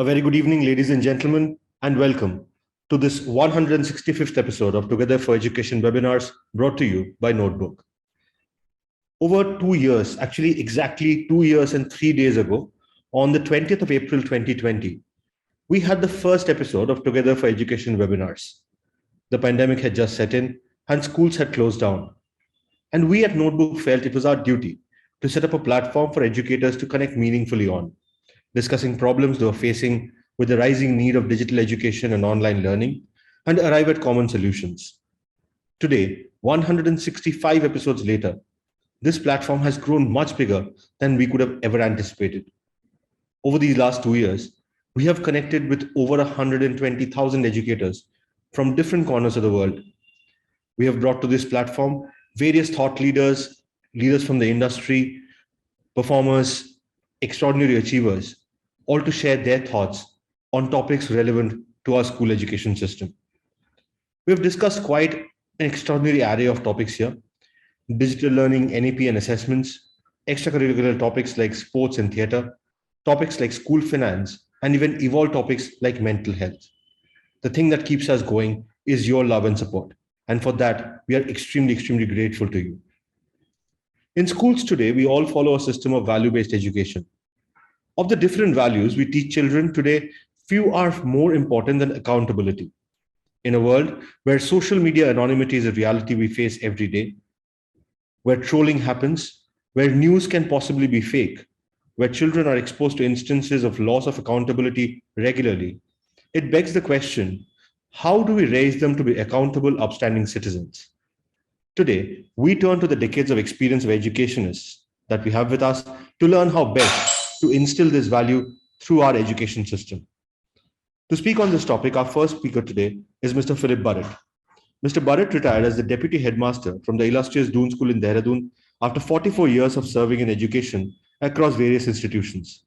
A very good evening, ladies and gentlemen, and welcome to this 165th episode of Together for Education webinars brought to you by Notebook. Over 2 years, actually exactly 2 years and 3 days ago, on the 20th of April 2020, we had the first episode of Together for Education webinars. The pandemic had just set in and schools had closed down. And we at Notebook felt it was our duty to set up a platform for educators to connect meaningfully on, discussing problems they were facing with the rising need of digital education and online learning, and arrive at common solutions. Today, 165 episodes later, this platform has grown much bigger than we could have ever anticipated. Over these last 2 years, we have connected with over 120,000 educators from different corners of the world. We have brought to this platform various thought leaders, leaders from the industry, performers, extraordinary achievers, all to share their thoughts on topics relevant to our school education system. We have discussed quite an extraordinary array of topics here: digital learning, NEP and assessments, extracurricular topics like sports and theatre, topics like school finance, and even evolved topics like mental health. The thing that keeps us going is your love and support. And for that, we are extremely grateful to you. In schools today, we all follow a system of value-based education. Of the different values we teach children today, few are more important than accountability. In a world where social media anonymity is a reality we face every day, where trolling happens, where news can possibly be fake, where children are exposed to instances of loss of accountability regularly, it begs the question, how do we raise them to be accountable, upstanding citizens? Today, we turn to the decades of experience of educationists that we have with us to learn how best to instill this value through our education system. To speak on this topic, our first speaker today is Mr. Philip Burrett. Mr. Burrett retired as the Deputy Headmaster from the illustrious Doon School in Dehradun after 44 years of serving in education across various institutions.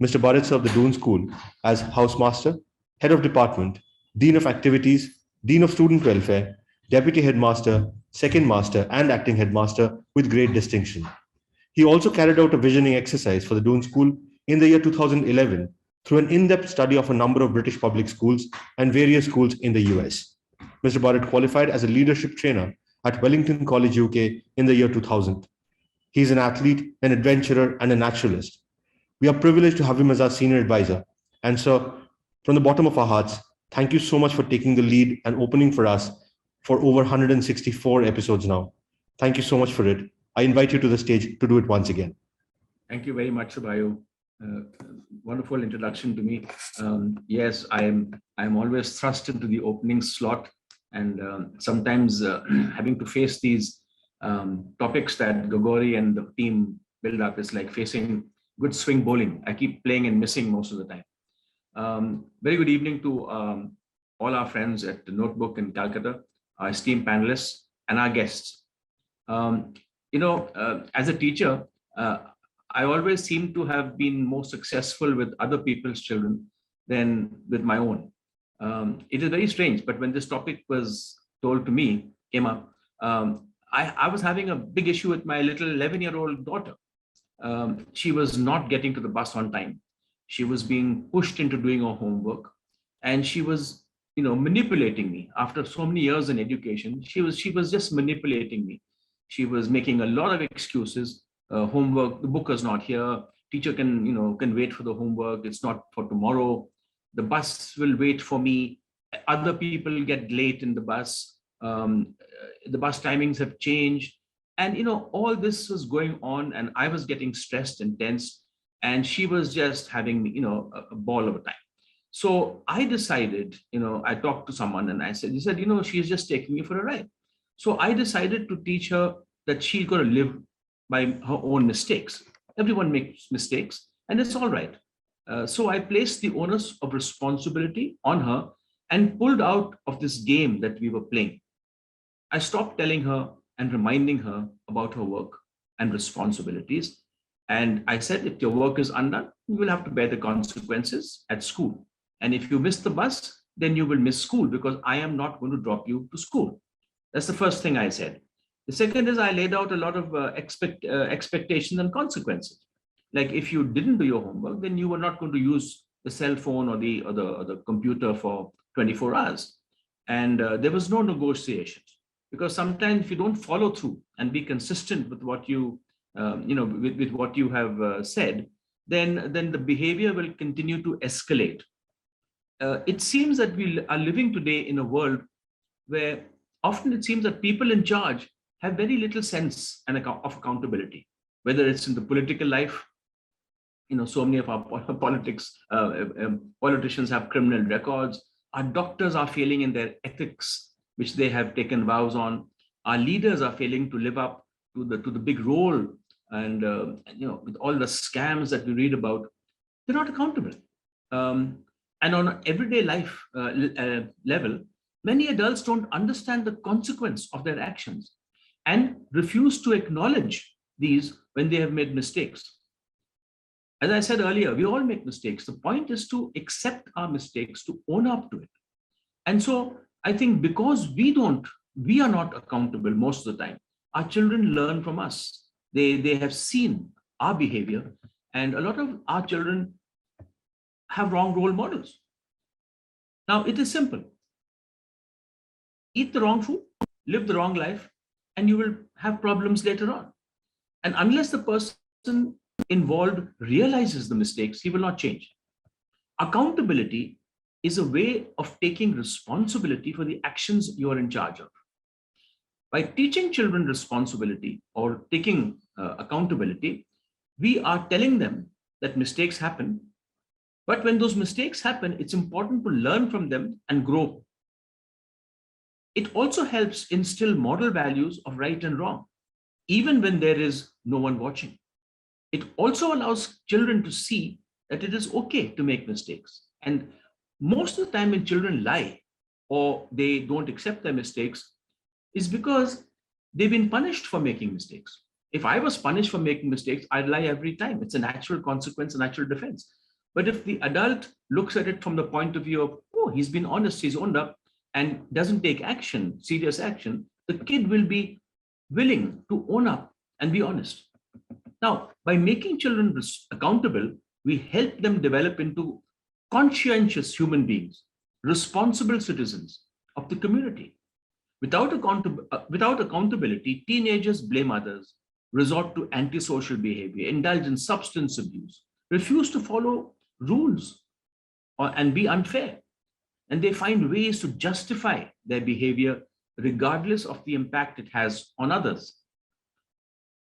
Mr. Burrett served the Doon School as Housemaster, Head of Department, Dean of Activities, Dean of Student Welfare, Deputy Headmaster, Second Master, and Acting Headmaster with great distinction. He also carried out a visioning exercise for the Doon School in the year 2011 through an in-depth study of a number of British public schools and various schools in the US. Mr. Burrett qualified as a leadership trainer at Wellington College, UK in the year 2000. He is an athlete, an adventurer, and a naturalist. We are privileged to have him as our senior advisor. And so, from the bottom of our hearts, thank you so much for taking the lead and opening for us for over 164 episodes now. Thank you so much for it. I invite you to the stage to do it once again. Thank you very much, Subhayu. Wonderful introduction to me. Yes, I'm always thrust into the opening slot, and sometimes having to face these topics that Gogori and the team build up is like facing good swing bowling. I keep playing and missing most of the time. Very good evening to all our friends at the Notebook in Calcutta, our esteemed panelists, and our guests. As a teacher, I always seem to have been more successful with other people's children than with my own. It is very strange, but when this topic was told to me, came up, I was having a big issue with my little 11-year-old daughter. She was not getting to the bus on time. She was being pushed into doing her homework, and she was, manipulating me. After so many years in education, she was just manipulating me. She was making a lot of excuses. Homework, the book is not here. Teacher can wait for the homework. It's not for tomorrow. The bus will wait for me. Other people get late in the bus. The bus timings have changed. And, all this was going on, and I was getting stressed and tense, and she was just having, a ball of a time. So I decided, I talked to someone and he said, she's just taking me for a ride. So I decided to teach her that she's going to live by her own mistakes. Everyone makes mistakes, and it's all right. So I placed the onus of responsibility on her and pulled out of this game that we were playing. I stopped telling her and reminding her about her work and responsibilities. And I said, if your work is undone, you will have to bear the consequences at school. And if you miss the bus, then you will miss school, because I am not going to drop you to school. That's the first thing I said. The second is I laid out a lot of expectations and consequences. Like if you didn't do your homework, then you were not going to use the cell phone or the computer for 24 hours. And there was no negotiations, because sometimes if you don't follow through and be consistent with what you, with what you have said, then the behavior will continue to escalate. It seems that we are living today in a world where often it seems that people in charge have very little sense of accountability, whether it's in the political life. So many of our politicians have criminal records. Our doctors are failing in their ethics, which they have taken vows on. Our leaders are failing to live up to the big role, and with all the scams that we read about, they're not accountable. And on an everyday life level, many adults don't understand the consequence of their actions and refuse to acknowledge these when they have made mistakes. As I said earlier, we all make mistakes. The point is to accept our mistakes, to own up to it. And so I think because we are not accountable most of the time, our children learn from us. They have seen our behavior, and a lot of our children have wrong role models. Now, it is simple. Eat the wrong food, live the wrong life, and you will have problems later on. And unless the person involved realizes the mistakes, he will not change. Accountability is a way of taking responsibility for the actions you are in charge of. By teaching children responsibility or taking accountability, we are telling them that mistakes happen. But when those mistakes happen, it's important to learn from them and grow. It also helps instill moral values of right and wrong, even when there is no one watching. It also allows children to see that it is okay to make mistakes. And most of the time when children lie or they don't accept their mistakes is because they've been punished for making mistakes. If I was punished for making mistakes, I'd lie every time. It's a natural consequence, a natural defense. But if the adult looks at it from the point of view of, oh, he's been honest, he's owned up, and doesn't take action, serious action, the kid will be willing to own up and be honest. Now, by making children accountable, we help them develop into conscientious human beings, responsible citizens of the community. Without accountability, teenagers blame others, resort to antisocial behavior, indulge in substance abuse, refuse to follow rules and be unfair. And they find ways to justify their behavior regardless of the impact it has on others.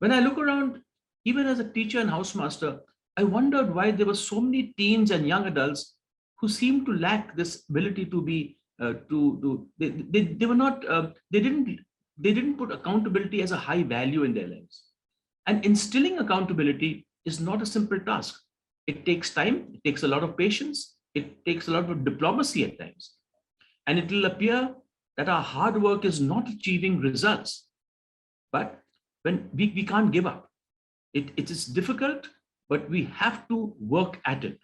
When I look around, even as a teacher and housemaster, I wondered why there were so many teens and young adults who seemed to lack this ability to be they were not they didn't put accountability as a high value in their lives. And instilling accountability is not a simple task. It takes time, it takes a lot of patience, it takes a lot of diplomacy at times. And it will appear that our hard work is not achieving results. But when we can't give up. It is difficult, but we have to work at it.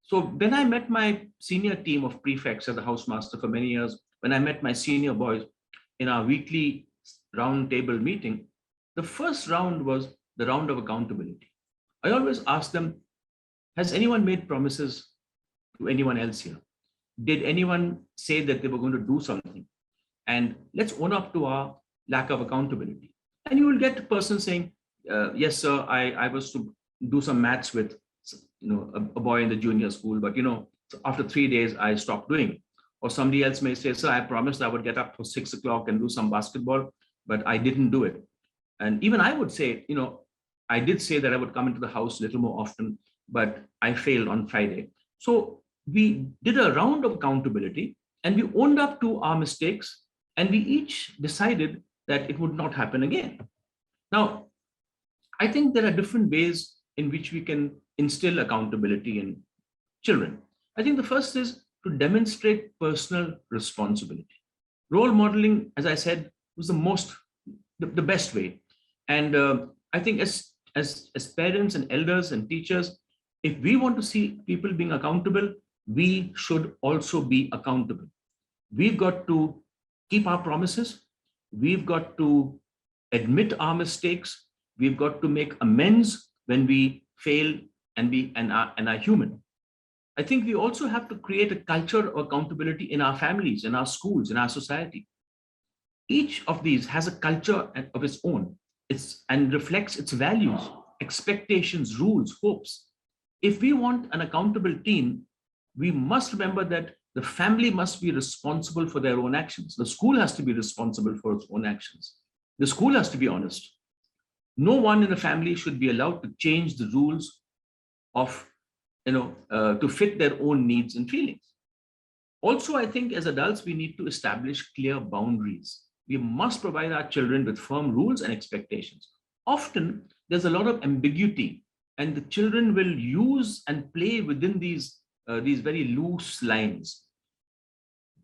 So when I met my senior team of prefects as a housemaster for many years, when I met my senior boys in our weekly round table meeting, the first round was the round of accountability. I always ask them, has anyone made promises to anyone else here? Did anyone say that they were going to do something? And let's own up to our lack of accountability. And you will get a person saying, yes, sir, I was to do some maths with a boy in the junior school, but after 3 days, I stopped doing it. Or somebody else may say, sir, I promised I would get up for 6 o'clock and do some basketball, but I didn't do it. And even I would say, I did say that I would come into the house a little more often, but I failed on Friday. So we did a round of accountability and we owned up to our mistakes and we each decided that it would not happen again. Now, I think there are different ways in which we can instill accountability in children. I think the first is to demonstrate personal responsibility. Role modeling, as I said, was the best way. And I think as parents and elders and teachers, if we want to see people being accountable, we should also be accountable. We've got to keep our promises. We've got to admit our mistakes. We've got to make amends when we fail and are human. I think we also have to create a culture of accountability in our families, in our schools, in our society. Each of these has a culture of its own, and reflects its values, expectations, rules, hopes. If we want an accountable teen, we must remember that the family must be responsible for their own actions. The school has to be responsible for its own actions. The school has to be honest. No one in a family should be allowed to change the rules of, to fit their own needs and feelings. Also, I think as adults, we need to establish clear boundaries. We must provide our children with firm rules and expectations. Often, there's a lot of ambiguity, and the children will use and play within these very loose lines.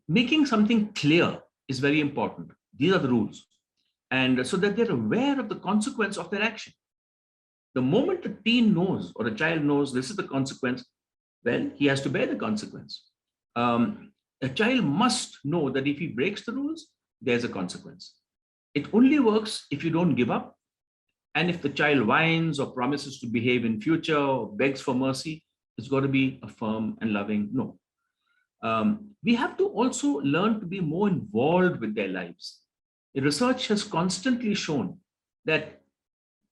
Making something clear is very important. These are the rules. And so that they're aware of the consequence of their action. The moment a teen knows or a child knows this is the consequence, well, he has to bear the consequence. A child must know that if he breaks the rules, there's a consequence. It only works if you don't give up. And if the child whines or promises to behave in future or begs for mercy, it's got to be a firm and loving no. We have to also learn to be more involved with their lives. The research has constantly shown that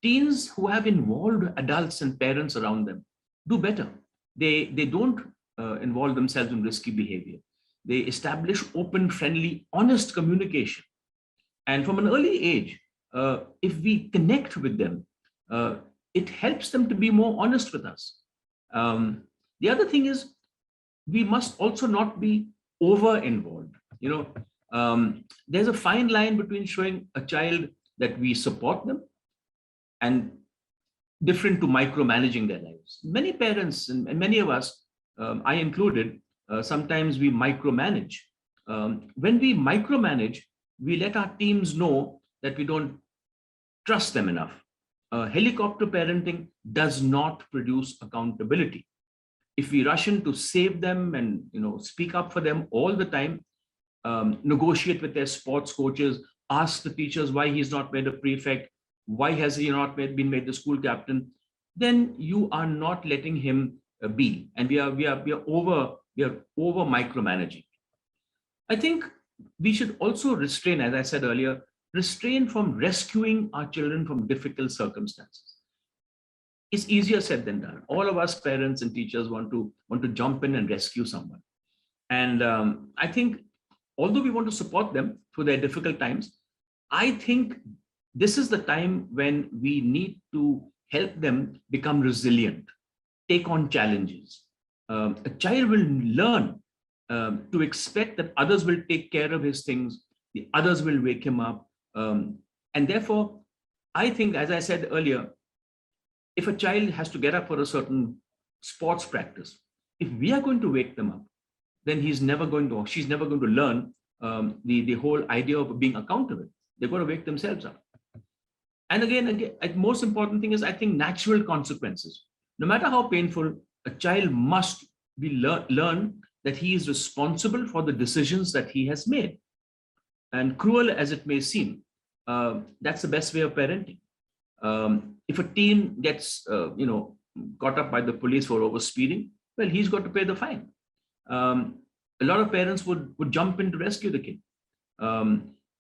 teens who have involved adults and parents around them do better. They don't involve themselves in risky behavior. They establish open, friendly, honest communication. And from an early age, if we connect with them, it helps them to be more honest with us. The other thing is, we must also not be over-involved. There's a fine line between showing a child that we support them and different to micromanaging their lives. Many parents and many of us, I included, sometimes we micromanage. When we micromanage, we let our teams know that we don't trust them enough. Helicopter parenting does not produce accountability. If we rush in to save them and speak up for them all the time, negotiate with their sports coaches, ask the teachers why he's not made a prefect, why has he not been made the school captain, then you are not letting him be, and we are over micromanaging. I think we should also restrain, as I said earlier, restrain from rescuing our children from difficult circumstances. It's easier said than done. All of us parents and teachers want to jump in and rescue someone. And I think, although we want to support them through their difficult times, I think this is the time when we need to help them become resilient, take on challenges. A child will learn to expect that others will take care of his things, the others will wake him up. And therefore, I think, as I said earlier, if a child has to get up for a certain sports practice, if we are going to wake them up, then she's never going to learn the whole idea of being accountable. They've got to wake themselves up. And again, the most important thing is, I think, natural consequences. No matter how painful, a child must learn that he is responsible for the decisions that he has made. And cruel as it may seem, that's the best way of parenting. If a teen gets, caught up by the police for overspeeding, well, he's got to pay the fine. A lot of parents would jump in to rescue the kid.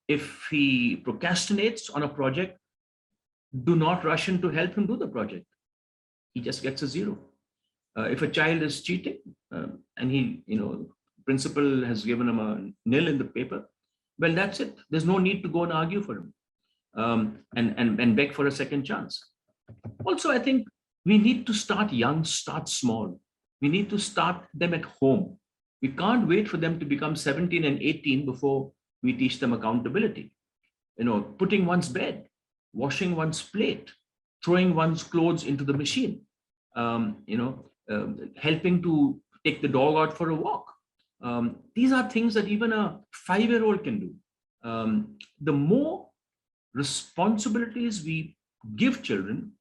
If he procrastinates on a project, do not rush in to help him do the project. He just gets a 0. If a child is cheating and principal has given him a nil in the paper, well, that's it. There's no need to go and argue for him and beg for a second chance. Also, I think we need to start young, start small. We need to start them at home. We can't wait for them to become 17 and 18 before we teach them accountability. Putting one's bed, washing one's plate, throwing one's clothes into the machine, helping to take the dog out for a walk. These are things that even a 5-year-old can do. The more responsibilities we give children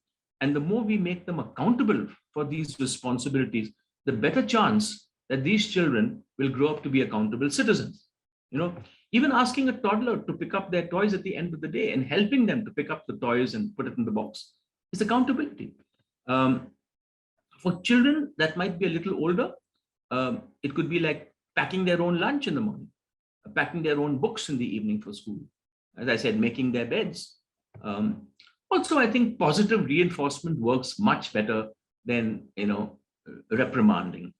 and the more we make them accountable for these responsibilities, the better chance that these children will grow up to be accountable citizens. Even asking a toddler to pick up their toys at the end of the day and helping them to pick up the toys and put it in the box is accountability. For children that might be a little older, It could be like packing their own lunch in the morning, packing their own books in the evening for school. As I said, making their beds. Also, I think positive reinforcement works much better than reprimanding.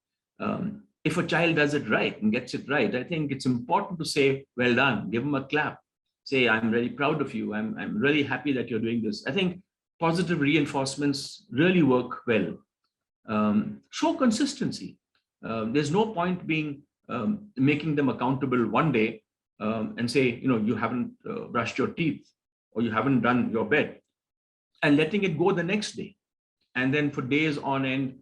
If a child does it right and gets it right, I think it's important to say, well done, give them a clap, say, I'm really proud of you. I'm really happy that you're doing this. I think positive reinforcements really work well. Show consistency. There's no point being making them accountable one day and say, you haven't brushed your teeth or you haven't done your bed, and letting it go the next day. And then for days on end,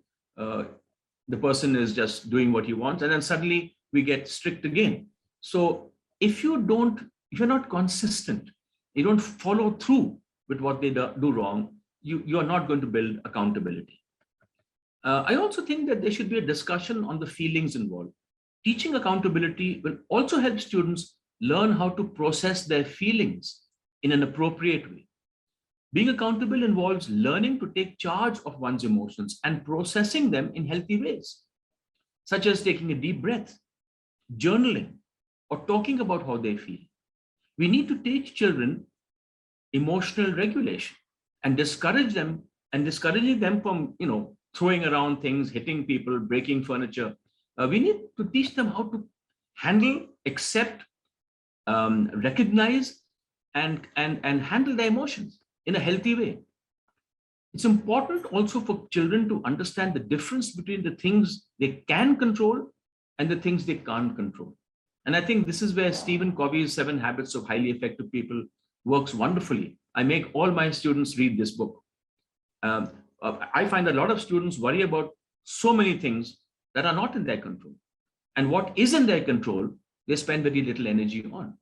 the person is just doing what he wants, and then suddenly we get strict again. So if you're not consistent, you don't follow through with what they do wrong, you are not going to build accountability. I also think that there should be a discussion on the feelings involved. Teaching accountability will also help students learn how to process their feelings in an appropriate way. Being accountable involves learning to take charge of one's emotions and processing them in healthy ways, such as taking a deep breath, journaling, or talking about how they feel. We need to teach children emotional regulation and discouraging them from, throwing around things, hitting people, breaking furniture. We need to teach them how to handle, accept, recognize, and handle their emotions in a healthy way. It's important also for children to understand the difference between the things they can control and the things they can't control. And I think this is where Stephen Covey's 7 Habits of Highly Effective People works wonderfully. I make all my students read this book. I find a lot of students worry about so many things that are not in their control. And what is in their control, they spend very little energy on.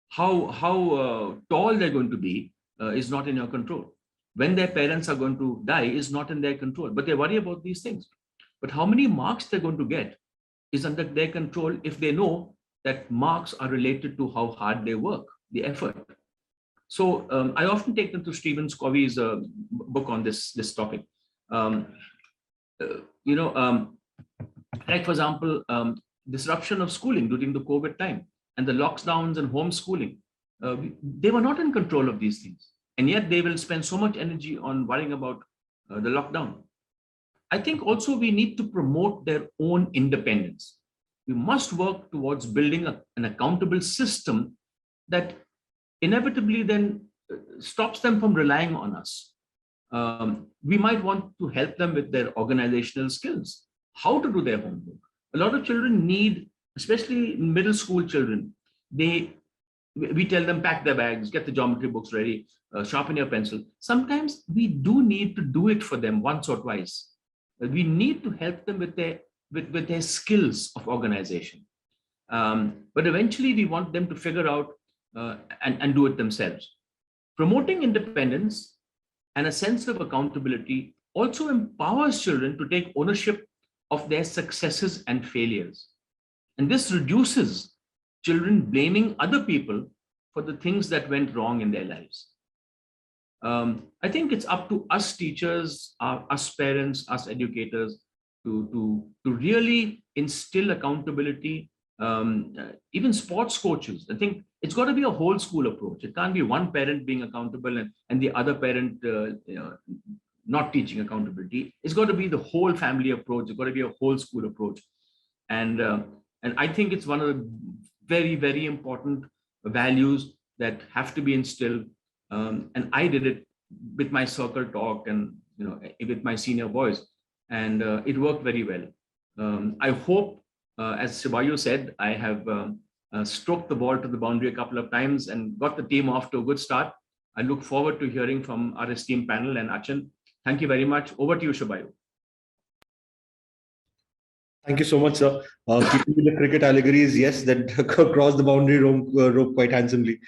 How tall they're going to be is not in your control. When their parents are going to die is not in their control, but they worry about these things. But how many marks they're going to get is under their control if they know that marks are related to how hard they work, the effort. So I often take them to Stephen Covey's book on this topic. Like for example, disruption of schooling during the COVID time and the lockdowns and homeschooling. They were not in control of these things. And yet they will spend so much energy on worrying about the lockdown. I think also we need to promote their own independence. We must work towards building an accountable system that inevitably then stops them from relying on us. We might want to help them with their organizational skills, how to do their homework. A lot of children need, especially middle school children, we tell them pack their bags, get the geometry books ready, sharpen your pencil. Sometimes we do need to do it for them once or twice. We need to help them with their skills of organization. But eventually we want them to figure out and do it themselves. Promoting independence and a sense of accountability also empowers children to take ownership of their successes and failures. And this reduces children blaming other people for the things that went wrong in their lives. I think it's up to us teachers, us parents, us educators to really instill accountability. Even sports coaches, I think it's got to be a whole school approach. It can't be one parent being accountable and the other parent not teaching accountability. It's got to be the whole family approach. It's got to be a whole school approach. And I think it's one of the very, very important values that have to be instilled. And I did it with my circle talk and with my senior boys, and it worked very well. I hope, as Shivayu said, I have stroked the ball to the boundary a couple of times and got the team off to a good start. I look forward to hearing from our esteemed panel and Achin. Thank you very much. Over to you, Shivayu. Thank you so much, sir. Keeping with the cricket allegories, yes, that crossed the boundary rope quite handsomely.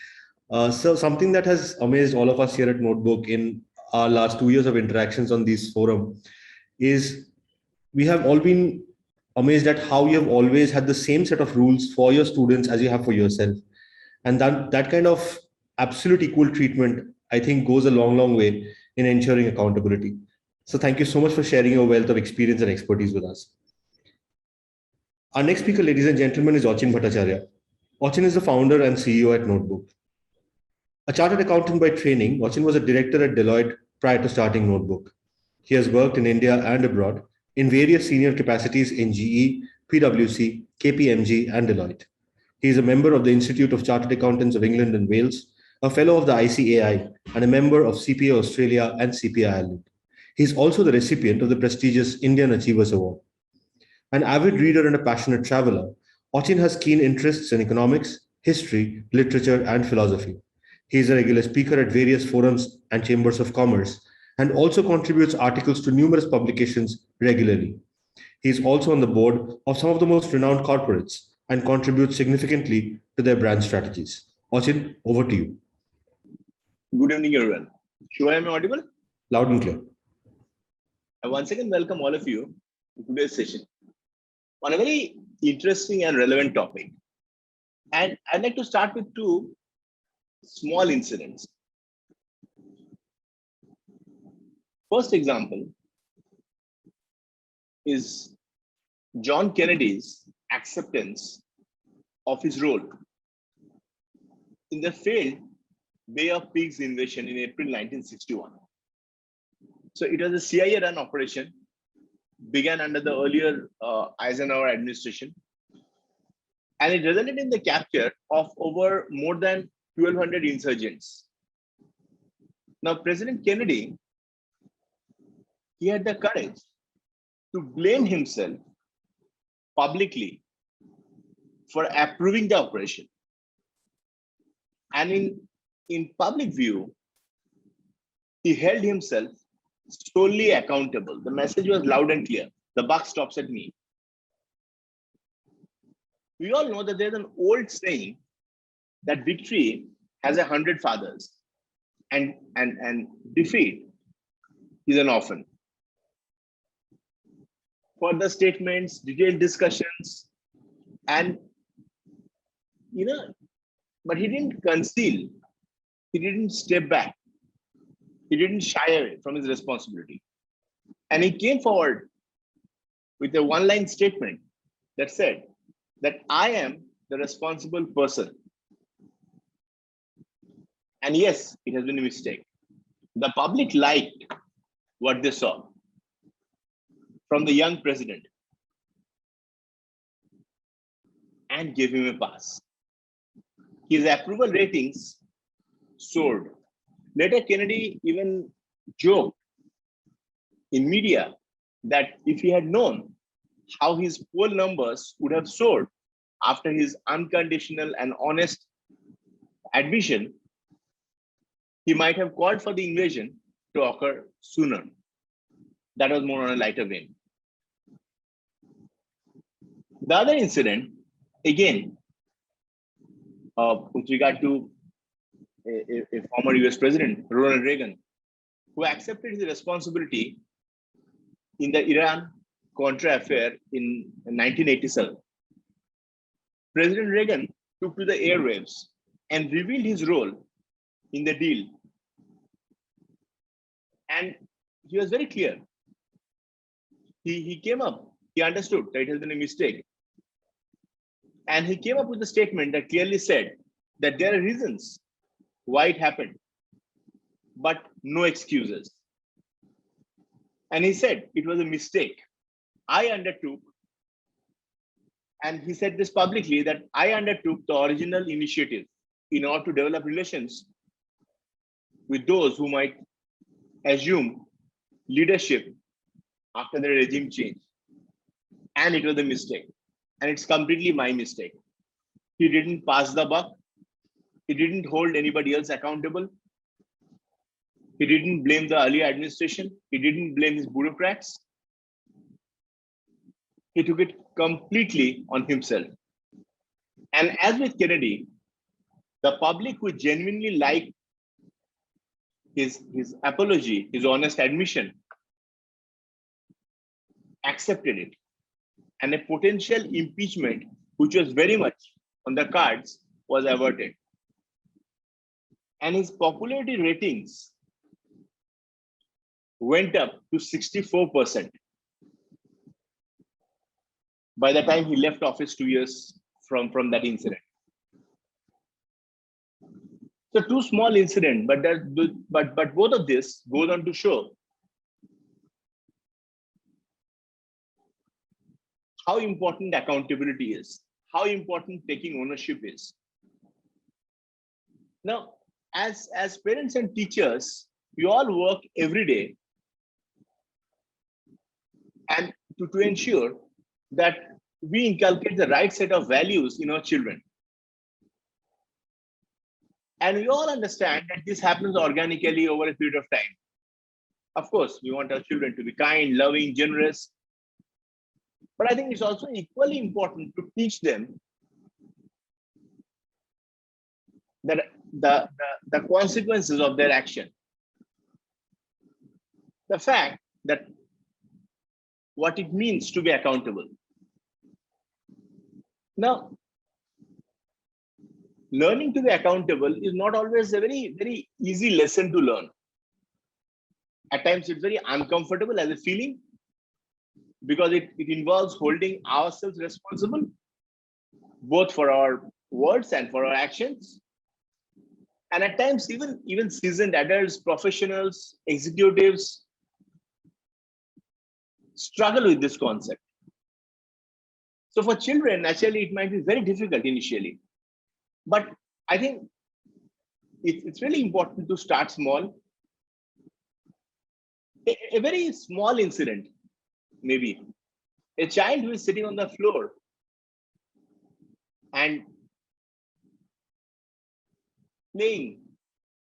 So something that has amazed all of us here at Notebook in our last 2 years of interactions on this forum is we have all been amazed at how you have always had the same set of rules for your students as you have for yourself. And that kind of absolute equal treatment, I think, goes a long, long way in ensuring accountability. So thank you so much for sharing your wealth of experience and expertise with us. Our next speaker, ladies and gentlemen, is Achin Bhattacharya. Achin is the founder and CEO at Notebook. A chartered accountant by training, Achin was a director at Deloitte prior to starting Notebook. He has worked in India and abroad in various senior capacities in GE, PwC, KPMG, and Deloitte. He is a member of the Institute of Chartered Accountants of England and Wales, a fellow of the ICAI, and a member of CPA Australia and CPA Ireland. He is also the recipient of the prestigious Indian Achievers Award. An avid reader and a passionate traveler, Achin has keen interests in economics, history, literature, and philosophy. He is a regular speaker at various forums and chambers of commerce and also contributes articles to numerous publications regularly. He is also on the board of some of the most renowned corporates and contributes significantly to their brand strategies. Achin, over to you. Good evening, everyone. Sure, I am audible? Loud and clear. I once again welcome all of you to today's session on a very interesting and relevant topic. And I'd like to start with two small incidents. First example is John Kennedy's acceptance of his role in the failed Bay of Pigs invasion in April 1961. So it was a CIA-run operation, began under the earlier Eisenhower administration, and it resulted in the capture of over more than 1,200 insurgents. Now, President Kennedy, he had the courage to blame himself publicly for approving the operation. And in public view, he held himself solely accountable. The message was loud and clear. The buck stops at me. We all know that there's an old saying that victory has 100 fathers and defeat is an orphan. Further statements, detailed discussions, and but he didn't conceal, he didn't step back, he didn't shy away from his responsibility. And he came forward with a one-line statement that said that I am the responsible person. And yes, it has been a mistake. The public liked what they saw from the young president and gave him a pass. His approval ratings soared. Later, Kennedy even joked in media that if he had known how his poll numbers would have soared after his unconditional and honest admission, he might have called for the invasion to occur sooner. That was more on a lighter vein. The other incident, again, with regard to a former US President, Ronald Reagan, who accepted his responsibility in the Iran-Contra affair in 1987. President Reagan took to the airwaves and revealed his role in the deal. And he was very clear. He came up, he understood that it has been a mistake. And he came up with a statement that clearly said that there are reasons why it happened, but no excuses. And he said it was a mistake. I undertook, and he said this publicly, that I undertook the original initiative in order to develop relations with those who might assume leadership after the regime change. And it was a mistake. And it's completely my mistake. He didn't pass the buck. He didn't hold anybody else accountable. He didn't blame the earlier administration. He didn't blame his bureaucrats. He took it completely on himself. And as with Kennedy, the public who genuinely liked his apology, his honest admission, accepted it. And a potential impeachment, which was very much on the cards, was averted. And his popularity ratings went up to 64%. by the time he left office 2 years from that incident. So two small incident, but both of this goes on to show how important accountability is, how important taking ownership is. Now, as parents and teachers, we all work every day and to ensure that we inculcate the right set of values in our children. And we all understand that this happens organically over a period of time. Of course, we want our children to be kind, loving, generous. But I think it's also equally important to teach them that the consequences of their action. The fact that what it means to be accountable. Now, learning to be accountable is not always a very easy lesson to learn. At times, it's very uncomfortable as a feeling because it involves holding ourselves responsible, both for our words and for our actions. And at times, even seasoned adults, professionals, executives struggle with this concept. So for children, naturally, it might be very difficult initially. But I think it's really important to start small. A very small incident, maybe. A child who is sitting on the floor and playing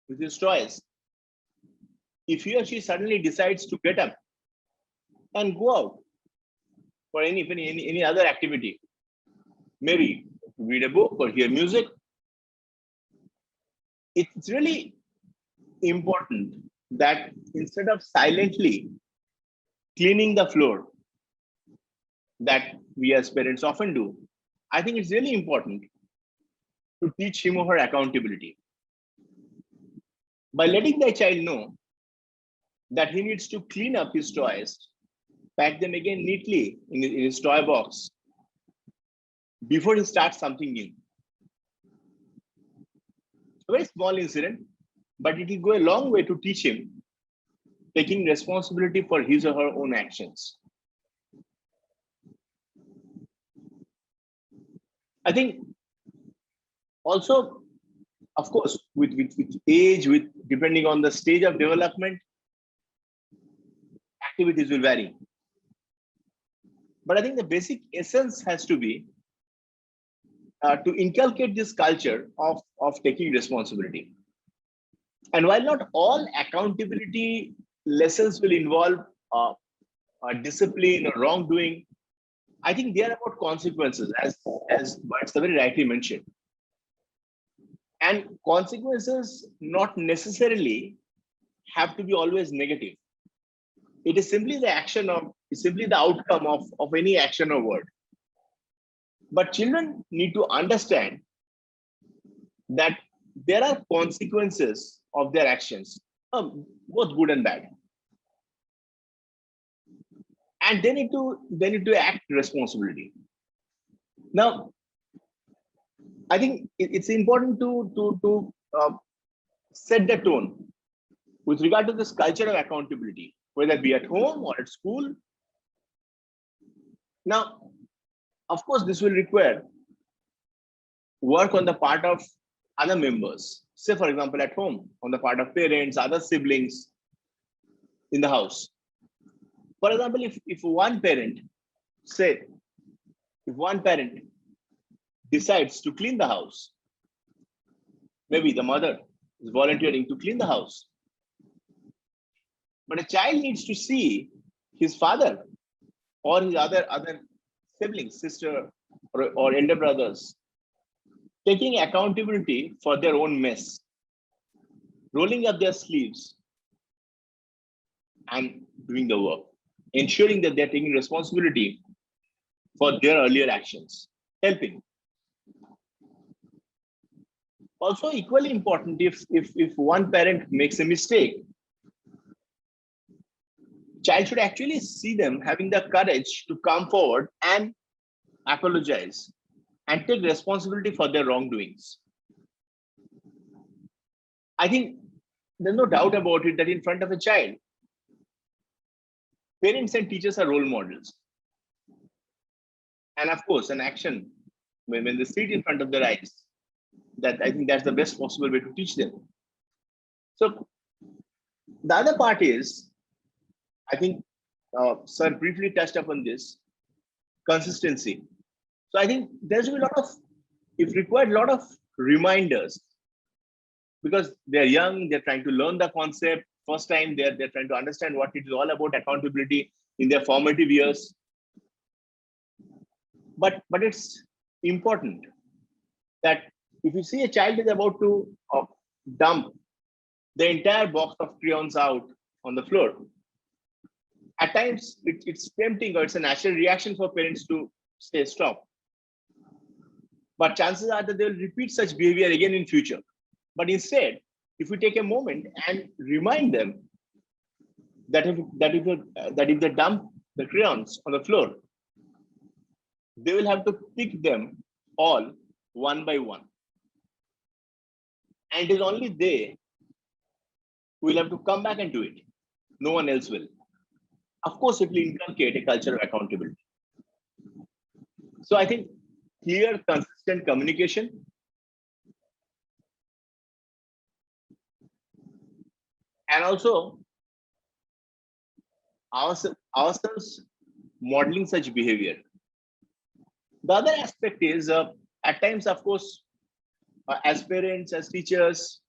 with his toys, if he or she suddenly decides to get up and go out for any other activity, maybe read a book or hear music, it's really important that instead of silently cleaning the floor that we as parents often do, I think it's really important to teach him or her accountability by letting the child know that he needs to clean up his toys, pack them again neatly in his toy box before he starts something new. A very small incident, but it will go a long way to teach him taking responsibility for his or her own actions. I think also, of course, with age, depending on the stage of development, activities will vary. But I think the basic essence has to be to inculcate this culture of taking responsibility. And while not all accountability lessons will involve discipline or wrongdoing, I think they are about consequences, as Bhatt very rightly mentioned. And consequences not necessarily have to be always negative. It is simply the action of, it's simply the outcome of any action or word. But children need to understand that there are consequences of their actions, both good and bad. And they need to act responsibility. Now, I think it's important to set the tone with regard to this culture of accountability, whether it be at home or at school. Now, of course, this will require work on the part of other members. Say, for example, at home, on the part of parents, other siblings in the house. For example, if one parent, say, if one parent decides to clean the house, maybe the mother is volunteering to clean the house, but a child needs to see his father or his other siblings, sister or elder brothers, taking accountability for their own mess, rolling up their sleeves and doing the work, ensuring that they're taking responsibility for their earlier actions, helping. Also, equally important, if one parent makes a mistake, child should actually see them having the courage to come forward and apologize, and take responsibility for their wrongdoings. I think there's no doubt about it that in front of a child, parents and teachers are role models. And of course, an action when they see it in front of their eyes, that I think that's the best possible way to teach them. So the other part is, I think Sir briefly touched upon this, consistency. So I think there's a lot of, if required, a lot of reminders, because they're young, they're trying to learn the concept. First time they're trying to understand what it is all about, accountability in their formative years. But it's important that if you see a child is about to dump the entire box of crayons out on the floor, at times it's tempting, or it's a natural reaction for parents to say stop. But chances are that they'll repeat such behavior again in future. But instead, if we take a moment and remind them that if they dump the crayons on the floor, they will have to pick them all one by one. And it is only they who will have to come back and do it. No one else will. Of course, it will inculcate a culture of accountability. So I think clear, consistent communication, and also ourselves modeling such behavior. The other aspect is, at times, of course, as parents, as teachers,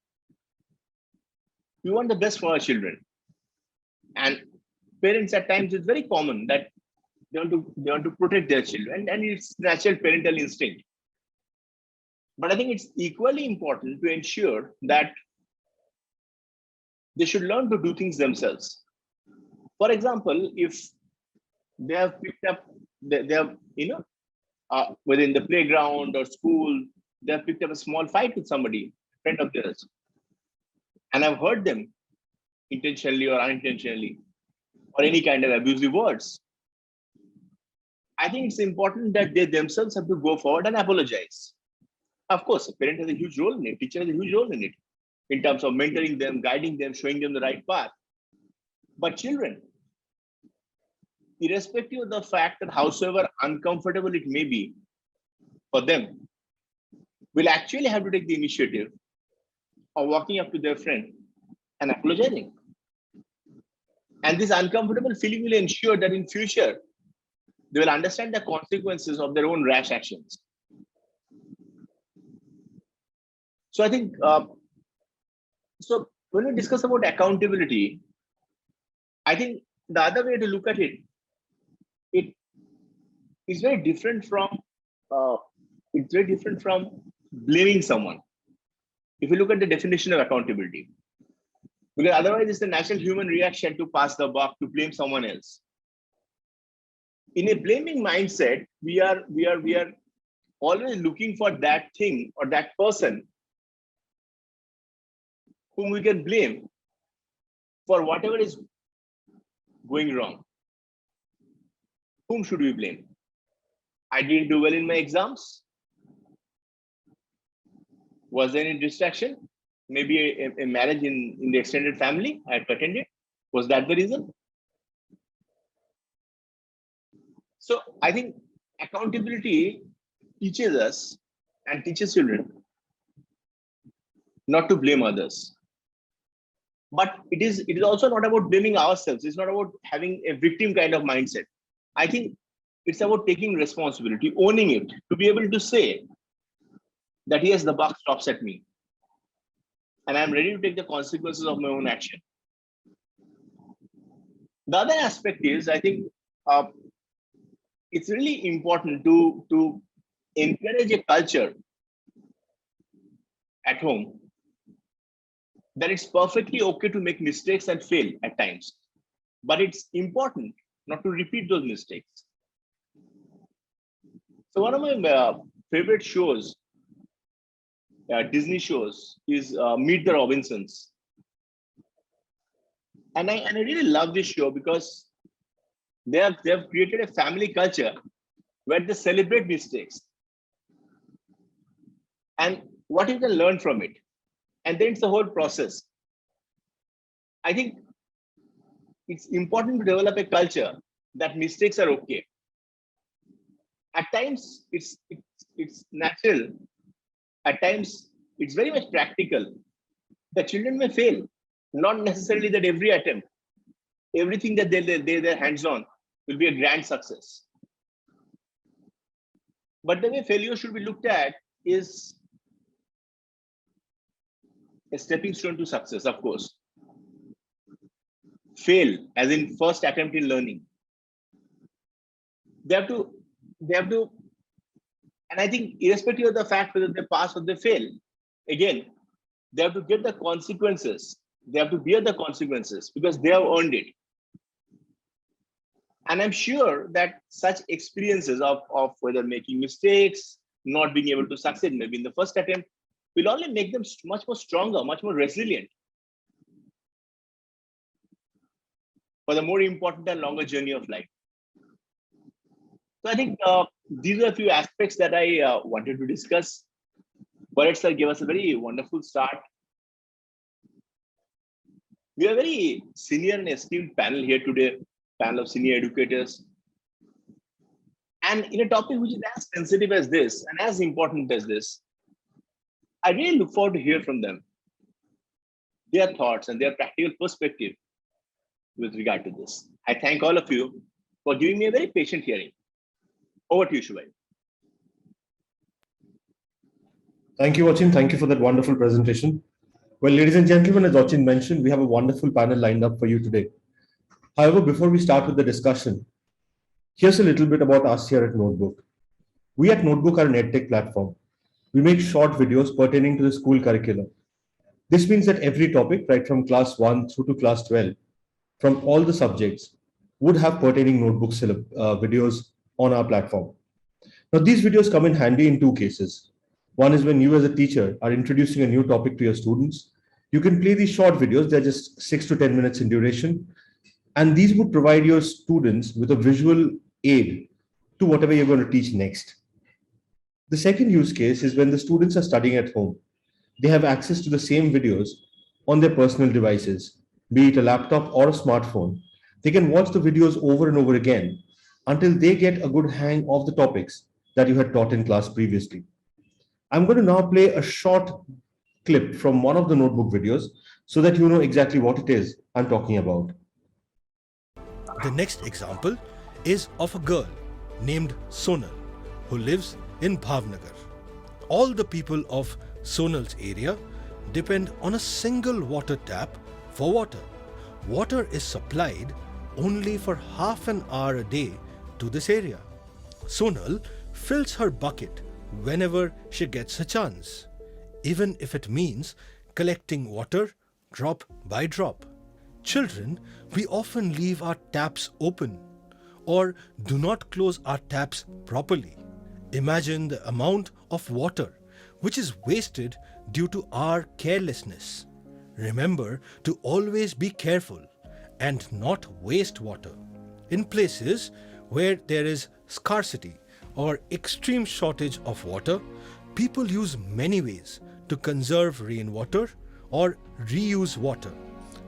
we want the best for our children. And parents, at times, it's very common that they want to protect their children, and it's natural parental instinct. But I think it's equally important to ensure that they should learn to do things themselves. For example, if they have picked up, they have, within the playground or school, they have picked up a small fight with somebody, a friend of theirs, and I've heard them intentionally or unintentionally, or any kind of abusive words. I think it's important that they themselves have to go forward and apologize. Of course, a parent has a huge role in it, teacher has a huge role in it, in terms of mentoring them, guiding them, showing them the right path. But children, irrespective of the fact that howsoever uncomfortable it may be for them, will actually have to take the initiative of walking up to their friend and apologizing. And this uncomfortable feeling will ensure that in future, they will understand the consequences of their own rash actions. So I think, so when we discuss about accountability, I think the other way to look at it, it is very different from blaming someone. If you look at the definition of accountability, because otherwise it's the natural human reaction to pass the buck, to blame someone else. In a blaming mindset, we are always looking for that thing or that person whom we can blame for whatever is going wrong. Whom should we blame? I didn't do well in my exams. Was there any distraction? Maybe a marriage in the extended family I had attended. Was that the reason? So I think accountability teaches us and teaches children not to blame others. But it is also not about blaming ourselves. It's not about having a victim kind of mindset. I think it's about taking responsibility, owning it, to be able to say that yes, the buck stops at me, and I'm ready to take the consequences of my own action. The other aspect is, I think it's really important to encourage a culture at home that it's perfectly okay to make mistakes and fail at times, but it's important not to repeat those mistakes. So one of my favorite shows, Disney shows, is Meet the Robinsons. And I really love this show because they have created a family culture where they celebrate mistakes and what you can learn from it. And then it's the whole process. I think it's important to develop a culture that mistakes are okay. At times, it's natural. At times, it's very much practical. The children may fail, not necessarily that every attempt, everything that they lay their hands on will be a grand success. But the way failure should be looked at is a stepping stone to success, of course. Fail, as in first attempt in learning. They have to, and I think irrespective of the fact whether they pass or they fail, again, they have to get the consequences. They have to bear the consequences because they have earned it. And I'm sure that such experiences of whether making mistakes, not being able to succeed maybe in the first attempt, will only make them much more stronger, much more resilient for the more important and longer journey of life. So I think these are a few aspects that I wanted to discuss. Burrett sir gave us a very wonderful start. We are a very senior and esteemed panel here today, panel of senior educators. And in a topic which is as sensitive as this and as important as this, I really look forward to hear from them, their thoughts and their practical perspective with regard to this. I thank all of you for giving me a very patient hearing. Over to you, Shubhai. Thank you, Achin. Thank you for that wonderful presentation. Well, ladies and gentlemen, as Achin mentioned, we have a wonderful panel lined up for you today. However, before we start with the discussion, here's a little bit about us here at Notebook. We at Notebook are an EdTech platform. We make short videos pertaining to the school curriculum. This means that every topic, right from class 1 through to class 12, from all the subjects, would have pertaining notebook videos on our platform. Now, these videos come in handy in two cases. One is when you as a teacher are introducing a new topic to your students. You can play these short videos, they're just 6 to 10 minutes in duration. And these would provide your students with a visual aid to whatever you're going to teach next. The second use case is when the students are studying at home. They have access to the same videos on their personal devices, be it a laptop or a smartphone. They can watch the videos over and over again until they get a good hang of the topics that you had taught in class previously. I'm going to now play a short clip from one of the notebook videos so that you know exactly what it is I'm talking about. The next example is of a girl named Sonal who lives in Bhavnagar. All the people of Sonal's area depend on a single water tap for water. Water is supplied only for half an hour a day to this area. Sonal fills her bucket whenever she gets a chance, even if it means collecting water drop by drop. Children, we often leave our taps open or do not close our taps properly. Imagine the amount of water which is wasted due to our carelessness. Remember to always be careful and not waste water. In places where there is scarcity or extreme shortage of water, people use many ways to conserve rainwater or reuse water.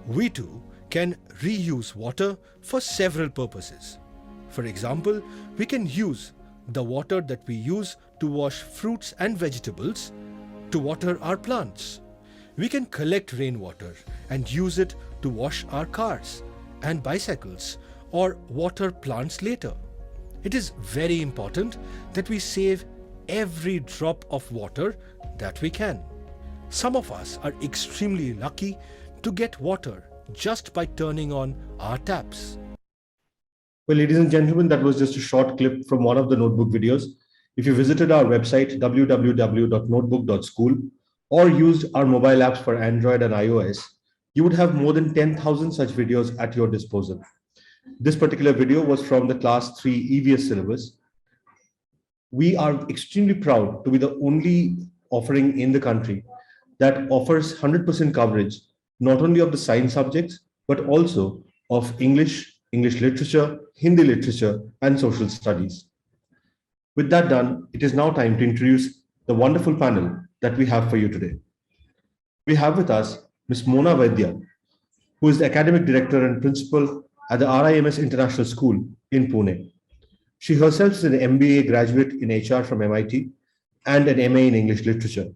We too can reuse water for several purposes. For example, we can use the water that we use to wash fruits and vegetables to water our plants. We can collect rainwater and use it to wash our cars and bicycles or water plants later. It is very important that we save every drop of water that we can. Some of us are extremely lucky to get water just by turning on our taps. Well, ladies and gentlemen, that was just a short clip from one of the notebook videos. If you visited our website, www.notebook.school, or used our mobile apps for Android and iOS, you would have more than 10,000 such videos at your disposal. This particular video was from the Class 3 EVS syllabus. We are extremely proud to be the only offering in the country that offers 100% coverage, not only of the science subjects, but also of English, English literature, Hindi literature, and social studies. With that done, it is now time to introduce the wonderful panel that we have for you today. We have with us Ms. Mona Vaidya, who is the Academic Director and Principal at the RIMS International School in Pune. She herself is an MBA graduate in HR from MIT and an MA in English Literature.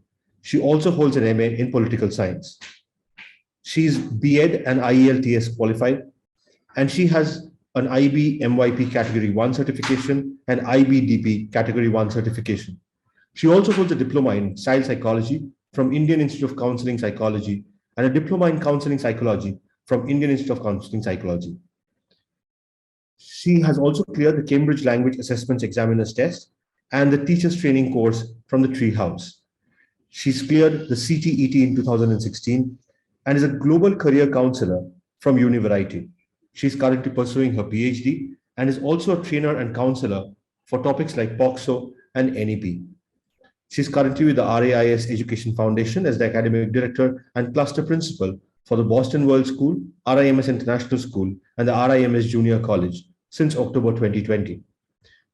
She also holds an MA in Political Science. She is B.Ed and IELTS qualified, and she has an IB MYP Category 1 certification and IBDP Category 1 certification. She also holds a diploma in Child Psychology from Indian Institute of Counseling Psychology and a diploma in Counseling Psychology from Indian Institute of Counseling Psychology. She has also cleared the Cambridge Language Assessments Examiners Test and the Teachers Training course from the Tree House. She's cleared the CTET in 2016 and is a global career counselor from Univariety. She's currently pursuing her PhD and is also a trainer and counselor for topics like POXO and NEP. She's currently with the RAIS Education Foundation as the Academic Director and Cluster Principal for the Boston World School, RIMS International School, and the RIMS Junior College since October 2020.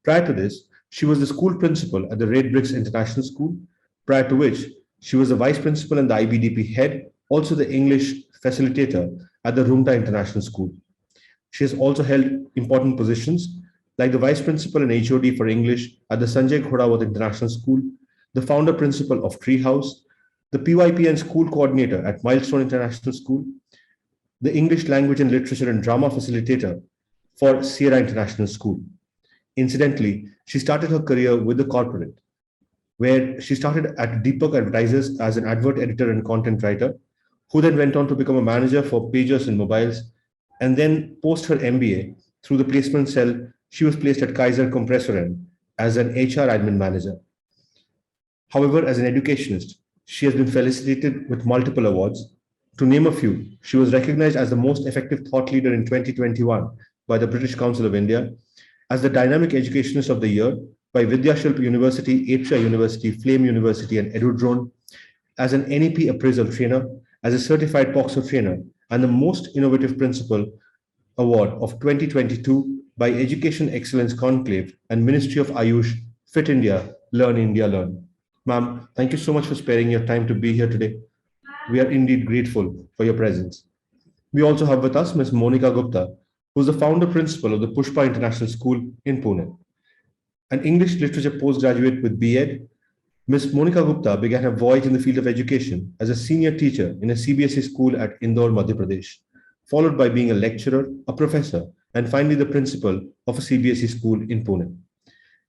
Prior to this, she was the school principal at the Red Bricks International School, prior to which she was the vice principal and the IBDP head, also the English facilitator at the Rumta International School. She has also held important positions like the vice principal and HOD for English at the Sanjay Ghodawat International School, the founder principal of Tree House, the PYP and school coordinator at Milestone International School, the English Language and Literature and Drama facilitator for Sierra International School. Incidentally, she started her career with the corporate, where she started at Deepak Advertisers as an advert editor and content writer, who then went on to become a manager for pagers and mobiles, and then post her MBA through the placement cell, she was placed at Kaiser Kompressoren as an HR admin manager. However, as an educationist, she has been felicitated with multiple awards. To name a few, she was recognized as the most effective thought leader in 2021 by the British Council of India, as the Dynamic Educationist of the Year by Vidya Shilp University, Atria University, Flame University, and Edudrone, as an NEP appraisal trainer, as a certified POXO trainer, and the Most Innovative Principal Award of 2022 by Education Excellence Conclave and Ministry of Ayush, Fit India, Learn India, Learn. Ma'am, thank you so much for sparing your time to be here today. We are indeed grateful for your presence. We also have with us Ms. Monika Gupta, who is the founder principal of the Pushpa International School in Pune. An English literature postgraduate with B.Ed, Ms. Monika Gupta began her voyage in the field of education as a senior teacher in a CBSE school at Indore, Madhya Pradesh, followed by being a lecturer, a professor, and finally the principal of a CBSE school in Pune.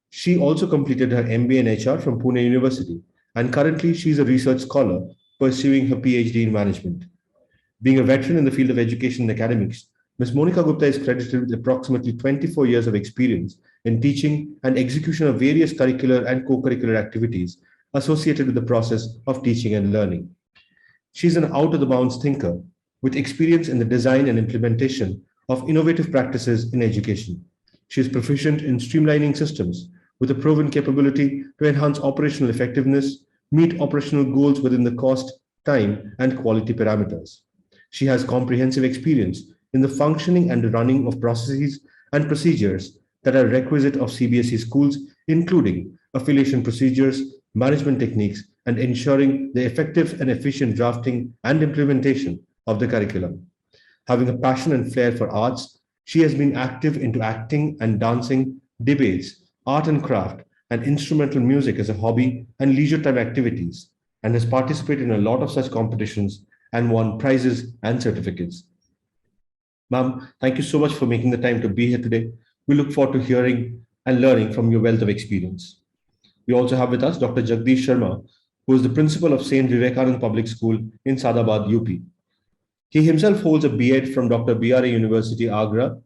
She also completed her MBA in HR from Pune University, and currently she is a research scholar pursuing her PhD in management. Being a veteran in the field of education and academics, Ms. Monika Gupta is credited with approximately 24 years of experience in teaching and execution of various curricular and co-curricular activities associated with the process of teaching and learning. She is an out-of-the-bounds thinker with experience in the design and implementation of innovative practices in education. She is proficient in streamlining systems with a proven capability to enhance operational effectiveness, meet operational goals within the cost, time, and quality parameters. She has comprehensive experience in the functioning and running of processes and procedures that are requisite of CBSE schools, including affiliation procedures, management techniques, and ensuring the effective and efficient drafting and implementation of the curriculum. Having a passion and flair for arts, she has been active into acting and dancing, debates, art and craft, and instrumental music as a hobby and leisure time activities, and has participated in a lot of such competitions and won prizes and certificates. Ma'am, thank you so much for making the time to be here today. We look forward to hearing and learning from your wealth of experience. We also have with us Dr. Jagdish Sharma, who is the principal of St. Vivekananda Public School in Sadabad, UP. He himself holds a B.Ed from Dr. B.R.A. University, Agra,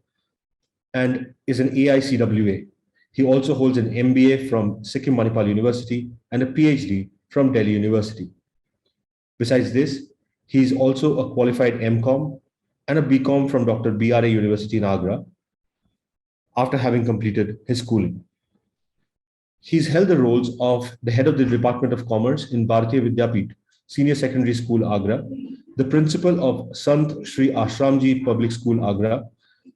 and is an AICWA. He also holds an MBA from Sikkim Manipal University and a PhD from Delhi University. Besides this, he is also a qualified MCom and a BCom from Dr. B.R.A. University in Agra after having completed his schooling. He's held the roles of the head of the Department of Commerce in Bharatiya Vidyapith, Senior Secondary School, Agra, the principal of Sant Shri Ashramji Public School, Agra,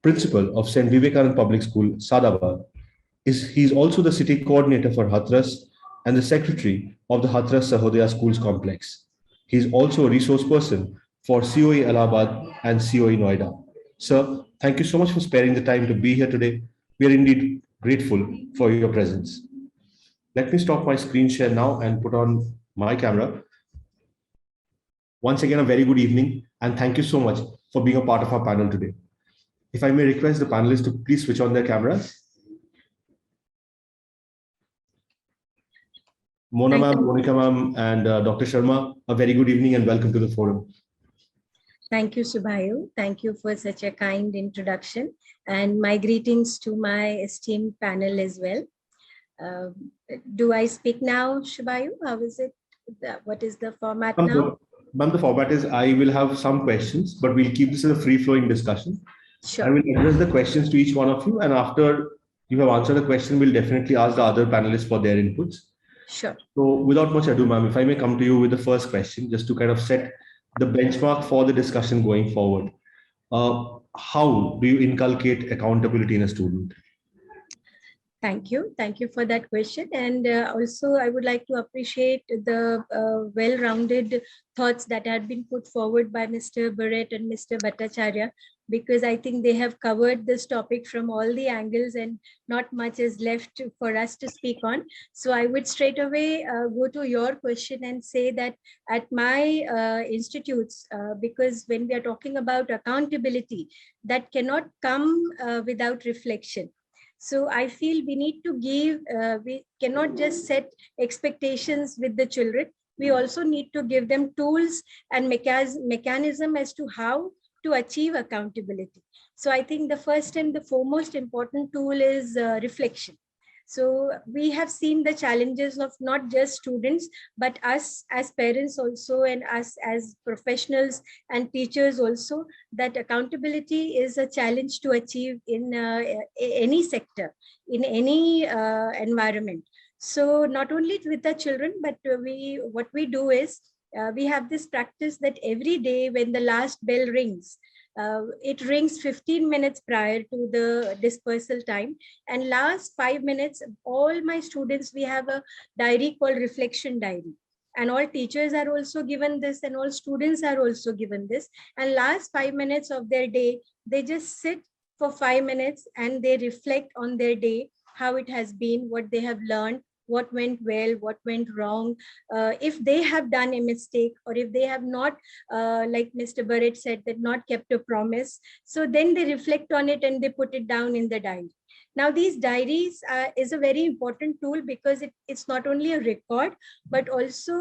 principal of St. Vivekananda Public School, Sadabad, He's also the city coordinator for Hathras and the secretary of the Hathras Sahodaya Schools Complex. He's also a resource person for COE Allahabad and COE Noida. Sir, thank you so much for sparing the time to be here today. We are indeed grateful for your presence. Let me stop my screen share now and put on my camera. Once again, a very good evening and thank you so much for being a part of our panel today. If I may request the panelists to please switch on their cameras. Mona ma'am, Monika ma'am, and Dr. Sharma, a very good evening and welcome to the forum. Thank you, Subhayu. Thank you for such a kind introduction, and my greetings to my esteemed panel as well. Do I speak now, Subhayu? How is it? What is the format now? Ma'am, the format is I will have some questions, but we'll keep this as a free-flowing discussion. Sure. I will address the questions to each one of you, and after you have answered the question, we'll definitely ask the other panelists for their inputs. Sure. So without much ado, ma'am, if I may come to you with the first question, just to kind of set the benchmark for the discussion going forward. How do you inculcate accountability in a student? Thank you. Thank you for that question. And also, I would like to appreciate the well-rounded thoughts that had been put forward by Mr. Burrett and Mr. Bhattacharya, because I think they have covered this topic from all the angles and not much is left for us to speak on. So I would straight away go to your question and say that at my institutes, because when we are talking about accountability, that cannot come without reflection. So I feel we need to give, we cannot just set expectations with the children. We also need to give them tools and mechanism as to how to achieve accountability. So I think the first and the foremost important tool is reflection. So we have seen the challenges of not just students, but us as parents also, and us as professionals and teachers also, that accountability is a challenge to achieve in any sector, in any environment. So not only with the children, but what we do is we have this practice that every day when the last bell rings, it rings 15 minutes prior to the dispersal time, and last 5 minutes, all my students, we have a diary called reflection diary, and all teachers are also given this and all students are also given this, and last 5 minutes of their day, they just sit for 5 minutes and they reflect on their day, how it has been, what they have learned, what went well, what went wrong, if they have done a mistake, or if they have not, like Mr. Burrett said, that not kept a promise. So then they reflect on it and they put it down in the diary. Now, these diaries is a very important tool because it's not only a record, but also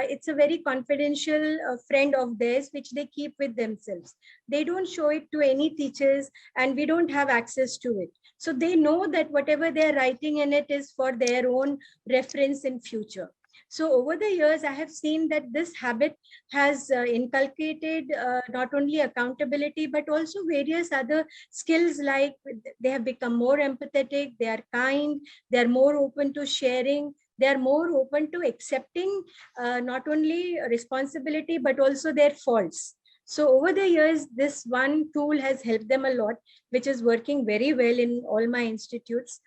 it's a very confidential friend of theirs, which they keep with themselves. They don't show it to any teachers and we don't have access to it. So they know that whatever they're writing in it is for their own reference in future. So over the years, I have seen that this habit has inculcated not only accountability, but also various other skills, like they have become more empathetic, they are kind, they are more open to sharing, they are more open to accepting not only responsibility, but also their faults. So over the years, this one tool has helped them a lot, which is working very well in all my institutes,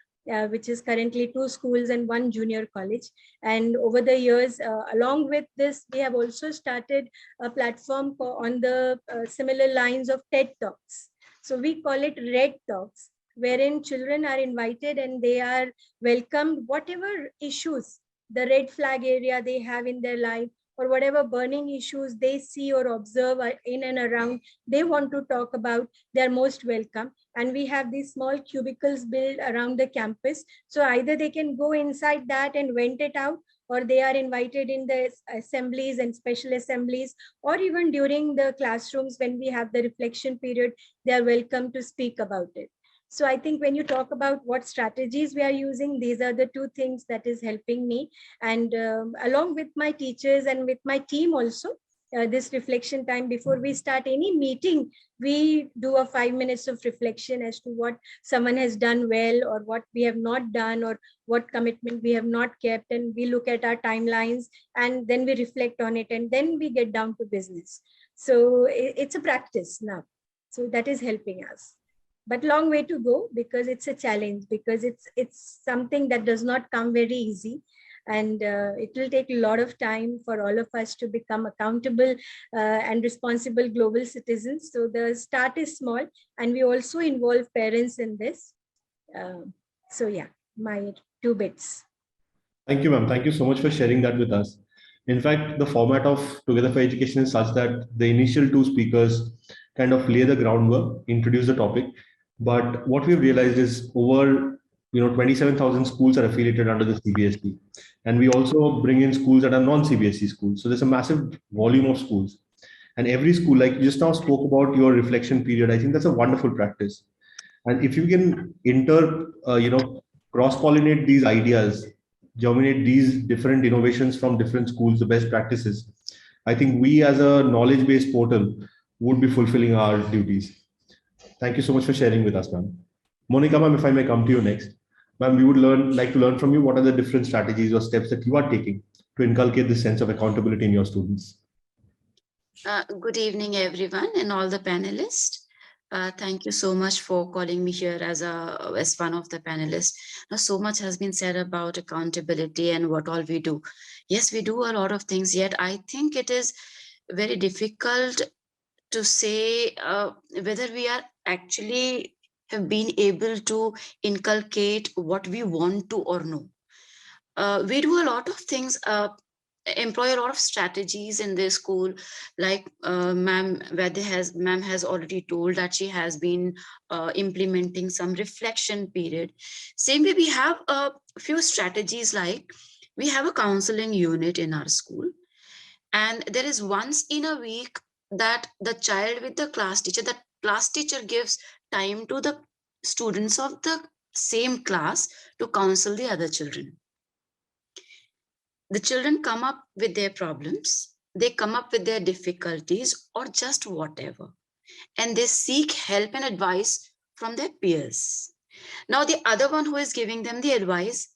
which is currently 2 schools and 1 junior college. And over the years, along with this, we have also started a platform on the similar lines of TED Talks. So we call it Red Talks, wherein children are invited and they are welcomed, whatever issues, the red flag area they have in their life, or whatever burning issues they see or observe in and around, they want to talk about, they're most welcome. And we have these small cubicles built around the campus. So either they can go inside that and vent it out, or they are invited in the assemblies and special assemblies, or even during the classrooms when we have the reflection period, they are welcome to speak about it. So I think when you talk about what strategies we are using, these are the 2 things that is helping me. And along with my teachers and with my team also, this reflection time before we start any meeting, we do a 5 minutes of reflection as to what someone has done well, or what we have not done, or what commitment we have not kept. And we look at our timelines and then we reflect on it, and then we get down to business. So it's a practice now. So that is helping us. but long way to go, because it's a challenge, because it's something that does not come very easy. And it will take a lot of time for all of us to become accountable and responsible global citizens. So the start is small, and we also involve parents in this. So yeah, my 2 bits. Thank you, ma'am. Thank you so much for sharing that with us. In fact, the format of Together for Education is such that the initial two speakers kind of lay the groundwork, introduce the topic. But what we've realized is over 27,000 schools are affiliated under the CBSE, and we also bring in schools that are non-CBSE schools. So there's a massive volume of schools, and every school, like you just now spoke about your reflection period. I think that's a wonderful practice. And if you can cross pollinate these ideas, germinate these different innovations from different schools, the best practices, I think we as a knowledge based portal would be fulfilling our duties. Thank you so much for sharing with us, ma'am. Monika, ma'am, if I may come to you next. Ma'am, we would like to learn from you what are the different strategies or steps that you are taking to inculcate this sense of accountability in your students. Good evening, everyone, and all the panelists. Thank you so much for calling me here as one of the panelists. Now, so much has been said about accountability and what all we do. Yes, we do a lot of things, yet I think it is very difficult to say whether we are actually have been able to inculcate what we want to or no. We do a lot of things, employ a lot of strategies in this school, like ma'am has already told that she has been implementing some reflection period. Same way, we have a few strategies, like we have a counseling unit in our school, and there is once in a week that the child with the class teacher gives time to the students of the same class to counsel the other children. The children come up with their problems, they come up with their difficulties or just whatever, and they seek help and advice from their peers. Now, the other one who is giving them the advice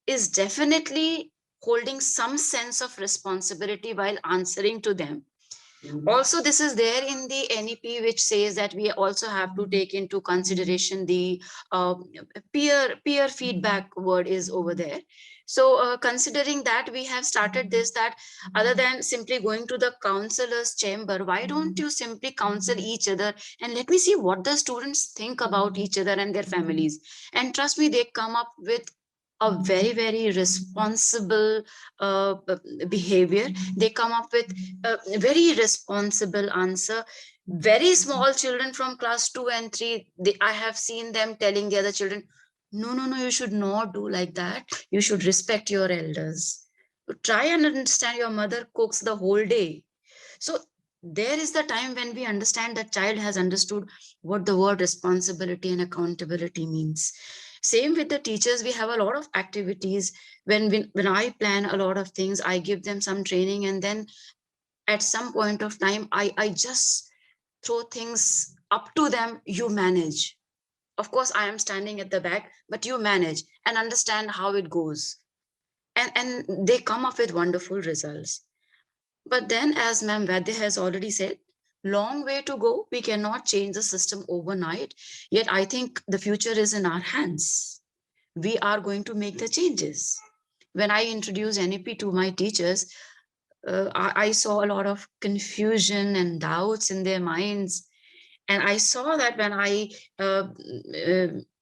is definitely holding some sense of responsibility while answering to them. Also, this is there in the NEP, which says that we also have to take into consideration the peer feedback word is over there. So considering that, we have started this, that other than simply going to the counselor's chamber, why don't you simply counsel each other and let me see what the students think about each other and their families. And trust me, they come up with a very, very responsible behavior. They come up with a very responsible answer. Very small children from class 2 and 3, I have seen them telling the other children, no, you should not do like that. You should respect your elders. Try and understand, your mother cooks the whole day. So there is the time when we understand that child has understood what the word responsibility and accountability means. Same with the teachers, we have a lot of activities. When I plan a lot of things, I give them some training, and then at some point of time, I just throw things up to them. You manage. Of course, I am standing at the back, but you manage and understand how it goes. And they come up with wonderful results. But then, as Ma'am Vaidya has already said, long way to go. We cannot change the system overnight. Yet I think the future is in our hands. We are going to make the changes. When I introduced NEP to my teachers, I saw a lot of confusion and doubts in their minds. And I saw that when I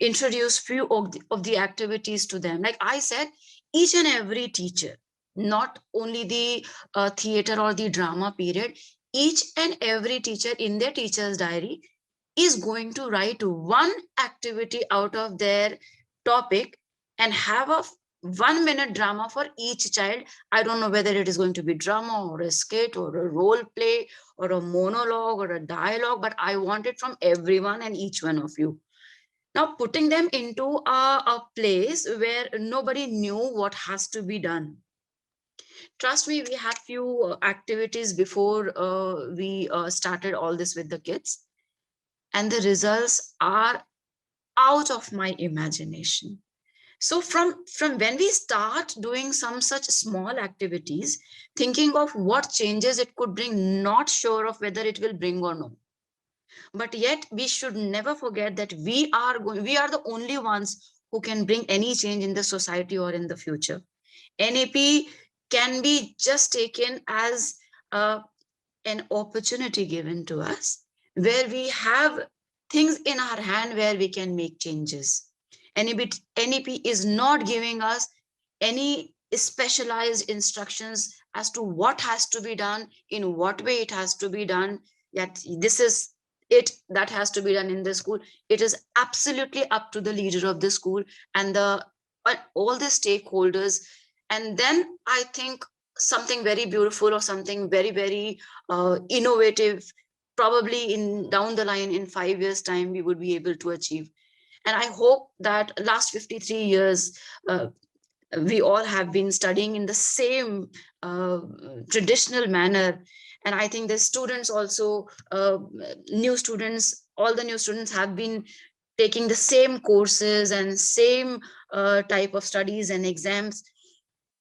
introduced few of the activities to them, like I said, each and every teacher, not only the theater or the drama period, each and every teacher in their teacher's diary is going to write one activity out of their topic and have a 1-minute drama for each child. I don't know whether it is going to be drama or a skit or a role play or a monologue or a dialogue, but I want it from everyone and each one of you. Now, putting them into a place where nobody knew what has to be done. Trust me, we had few activities before we started all this with the kids, and the results are out of my imagination. So from when we start doing some such small activities, thinking of what changes it could bring, not sure of whether it will bring or no. But yet we should never forget that we are the only ones who can bring any change in the society or in the future. NAP can be just taken as an opportunity given to us, where we have things in our hand where we can make changes. NAP is not giving us any specialized instructions as to what has to be done, in what way it has to be done, that this is it that has to be done in the school. It is absolutely up to the leader of the school and all the stakeholders. And then I think something very beautiful or something very, very innovative, probably in down the line in 5 years time, we would be able to achieve. And I hope that last 53 years, we all have been studying in the same traditional manner. And I think the students also, new students, all the new students have been taking the same courses and same type of studies and exams.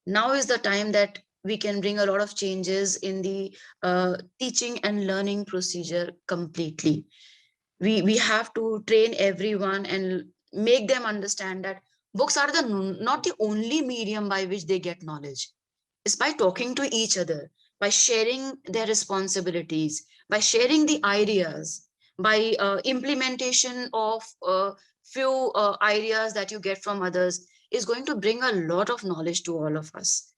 Now is the time that we can bring a lot of changes in the teaching and learning procedure completely. We have to train everyone and make them understand that books are not the only medium by which they get knowledge. It's by talking to each other, by sharing their responsibilities, by sharing the ideas, by implementation of few ideas that you get from others, is going to bring a lot of knowledge to all of us.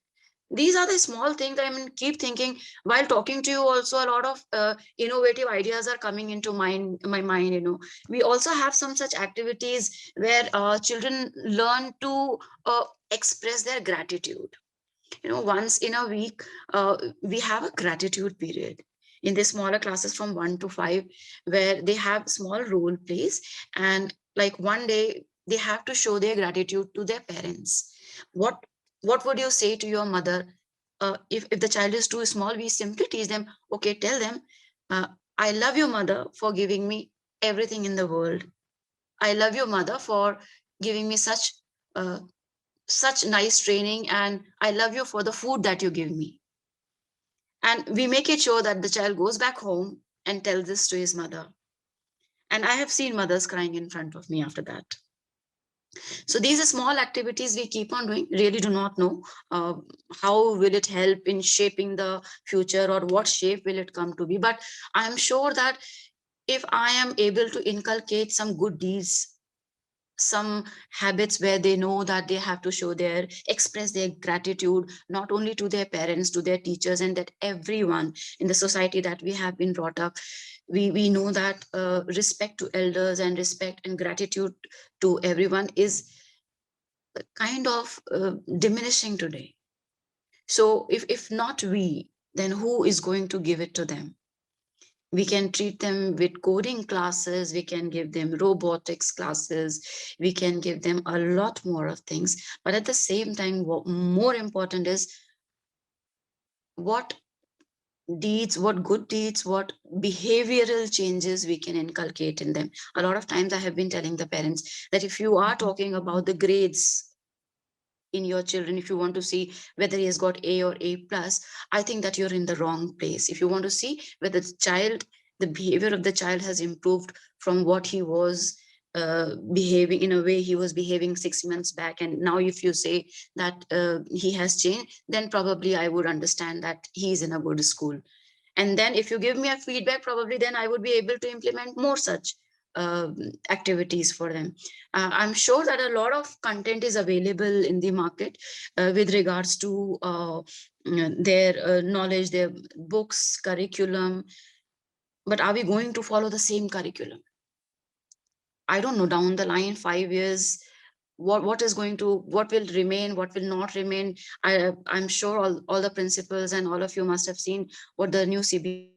These are the small things. I mean, keep thinking while talking to you. Also, a lot of innovative ideas are coming into my mind. You know, we also have some such activities where children learn to express their gratitude. You know, once in a week, we have a gratitude period in the smaller classes from 1 to 5, where they have small role plays, and like one day they have to show their gratitude to their parents. What would you say to your mother? If the child is too small, we simply teach them, okay, tell them, I love you, mother, for giving me everything in the world. I love you, mother, for giving me such nice training, and I love you for the food that you give me. And we make it sure that the child goes back home and tells this to his mother. And I have seen mothers crying in front of me after that. So these are small activities we keep on doing. Really do not know how will it help in shaping the future, or what shape will it come to be. But I am sure that if I am able to inculcate some good deeds, some habits where they know that they have to express their gratitude, not only to their parents, to their teachers, and that everyone in the society that we have been brought up, we know that respect to elders and respect and gratitude to everyone is kind of diminishing today. So if not we, then who is going to give it to them? We can treat them with coding classes, we can give them robotics classes, we can give them a lot more of things. But at the same time, what more important is what deeds, what good deeds, what behavioral changes we can inculcate in them. A lot of times I have been telling the parents that if you are talking about the grades in your children, if you want to see whether he has got A or A plus, I think that you're in the wrong place. If you want to see whether the behavior of the child has improved from what he was behaving, in a way he was behaving 6 months back, and now if you say that he has changed, then probably I would understand that he's in a good school. And then if you give me a feedback, probably then I would be able to implement more such activities for them. I'm sure that a lot of content is available in the market with regards to their knowledge, their books, curriculum. But are we going to follow the same curriculum? I don't know, down the line, 5 years, what will remain, what will not remain. I'm sure all the principals and all of you must have seen what the new CB.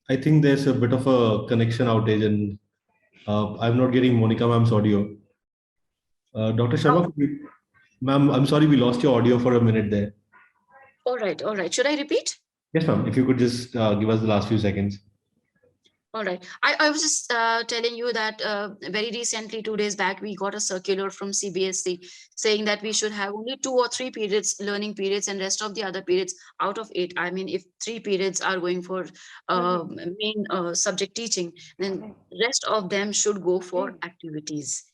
I think there's a bit of a connection outage, and I'm not getting Monika ma'am's audio. Dr. Sharma, ma'am, I'm sorry we lost your audio for a minute there. All right. Should I repeat? Yes, ma'am. If you could just give us the last few seconds. All right. I was just telling you that very recently, 2 days back, we got a circular from CBSE saying that we should have only 2 or 3 periods, learning periods, and rest of the other periods out of 8. I mean, if 3 periods are going for main subject teaching, then rest of them should go for activities.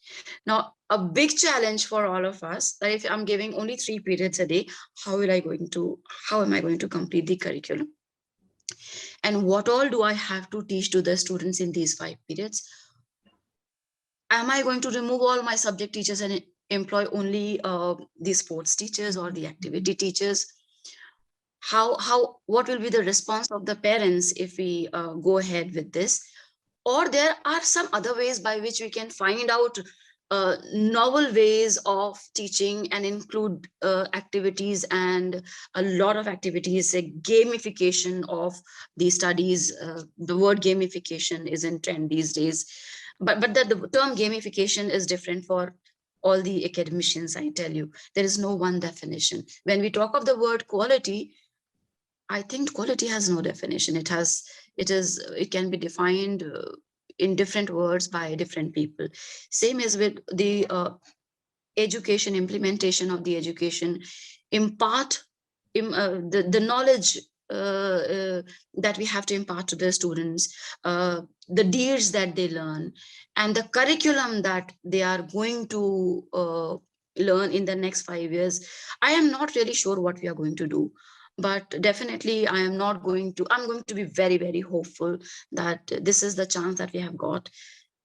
Now, a big challenge for all of us that if I'm giving only 3 periods a day, how am I going to complete the curriculum? And what all do I have to teach to the students in these 5 periods? Am I going to remove all my subject teachers and employ only the sports teachers or the activity teachers? What will be the response of the parents if we go ahead with this? Or there are some other ways by which we can find out novel ways of teaching and include activities and a lot of activities, like gamification of the studies. The word gamification is in trend these days, but the term gamification is different for all the academicians. I tell you, there is no one definition. When we talk of the word quality, I think quality has no definition. It can be defined in different words by different people. Same as with the education, implementation of the education, impart the knowledge that we have to impart to the students, the deeds that they learn, and the curriculum that they are going to learn in the next 5 years. I am not really sure what we are going to do, but definitely I'm going to be very, very hopeful that this is the chance that we have got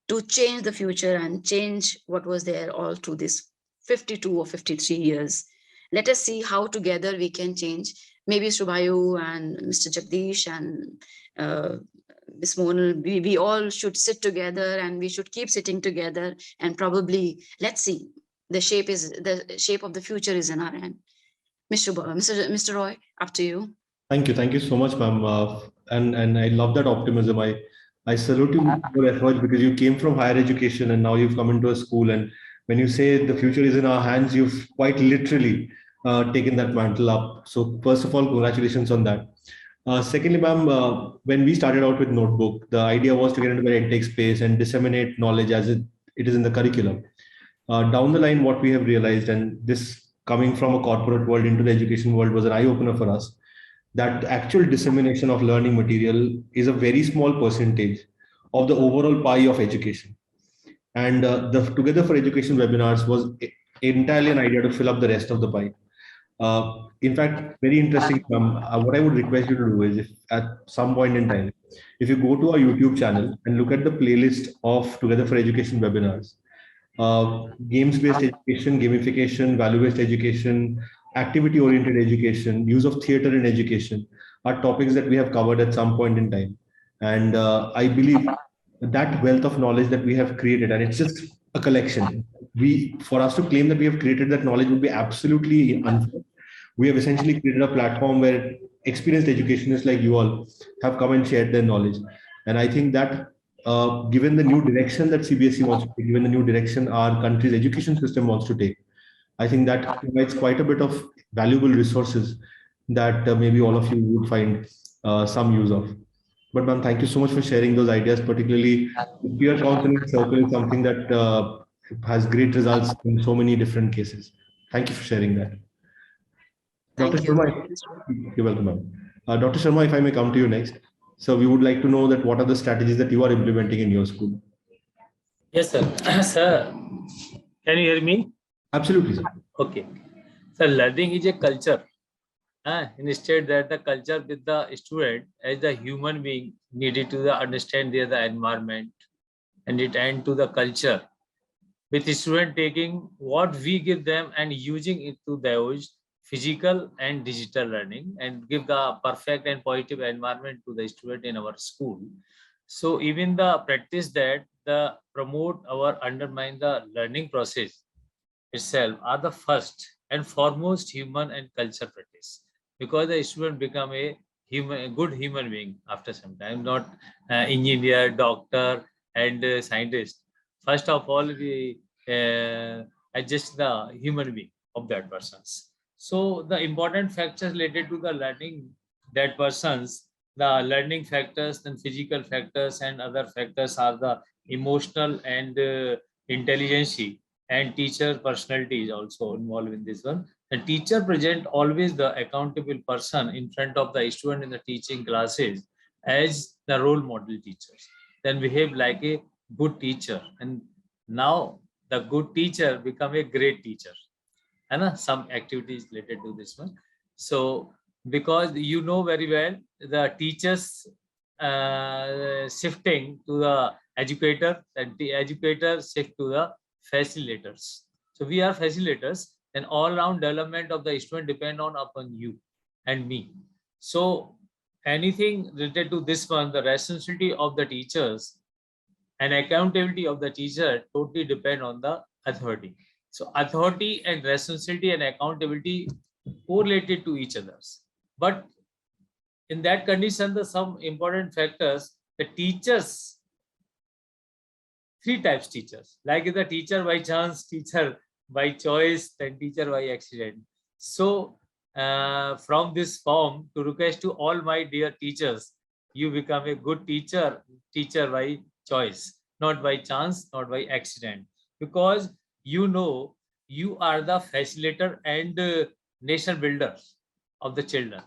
to change the future and change what was there all through this 52 or 53 years. Let us see how together we can change. Maybe Shubhayu and Mr. Jagdish and Ms. Monal, we all should sit together, and we should keep sitting together, and probably, let's see, the shape of the future is in our hand. Mr. Roy, up to you. Thank you so much, ma'am. And I love that optimism. I salute you for your effort, because you came from higher education and now you've come into a school. And when you say the future is in our hands, you've quite literally taken that mantle up. So first of all, congratulations on that. Secondly, ma'am, when we started out with Notebook, the idea was to get into the edtech space and disseminate knowledge as it is in the curriculum. Down the line, what we have realized, and this coming from a corporate world into the education world was an eye-opener for us, that actual dissemination of learning material is a very small percentage of the overall pie of education. And the Together for Education webinars was entirely an idea to fill up the rest of the pie. In fact, very interesting. What I would request you to do is, if at some point in time, if you go to our YouTube channel and look at the playlist of Together for Education webinars, games-based education, gamification, value-based education, activity-oriented education, use of theater in education are topics that we have covered at some point in time. And I believe that wealth of knowledge that we have created, and it's just a collection. For us to claim that we have created that knowledge would be absolutely unfair. We have essentially created a platform where experienced educationists like you all have come and shared their knowledge. And I think that given the new direction that CBSE wants to take, given the new direction our country's education system wants to take, I think that provides quite a bit of valuable resources that maybe all of you would find some use of. But ma'am, thank you so much for sharing those ideas. Particularly, the peer counseling circle is something that has great results in so many different cases. Thank you for sharing that. Dr. Sharma, you're welcome, ma'am. Dr. Sharma, if I may come to you next. So we would like to know that what are the strategies that you are implementing in your school? Yes, sir. Sir, can you hear me? Absolutely, sir. Okay. So learning is a culture. Instead that the culture with the student as the human being needed to understand the environment and it and to the culture. With the student taking what we give them and using it to those physical and digital learning and give the perfect and positive environment to the student in our school. So even the practice that the promote our undermine the learning process itself are the first and foremost human and culture practice, because the student become a good human being after some time, not engineer, doctor, and scientist. First of all, we adjust the human being of that persons. So the important factors related to the learning that persons the learning factors, then physical factors, and other factors are the emotional and intelligence, and teacher personality is also involved in this one. The teacher present always the accountable person in front of the student in the teaching classes as the role model teachers. Then behave like a good teacher, and now the good teacher become a great teacher. And some activities related to this one. So because you know very well, the teachers shifting to the educator, and the educator shift to the facilitators. So we are facilitators, and all round development of the student depend on upon you and me. So anything related to this one, the responsibility of the teachers and accountability of the teacher totally depend on the authority. So authority and responsibility and accountability correlated to each others. But in that condition, the some important factors, the teachers, three types teachers, like the teacher by chance, teacher by choice, and teacher by accident. So from this form, to request to all my dear teachers, you become a good teacher, teacher by choice, not by chance, not by accident, because you know you are the facilitator and nation builder of the children.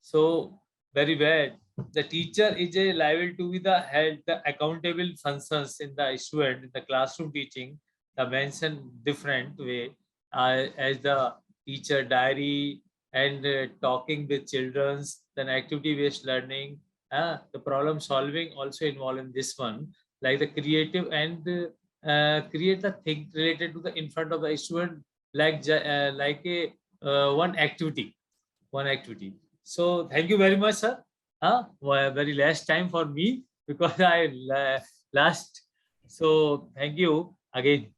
So very well, the teacher is a liable to be the head, the accountable functions in the student in the classroom teaching, the mentioned different way as the teacher diary and talking with children's, then activity based learning, the problem solving also involved in this one, like the creative and create the thing related to the in front of the student, like a one activity. So thank you very much, sir. Very last time for me because I last. So thank you again.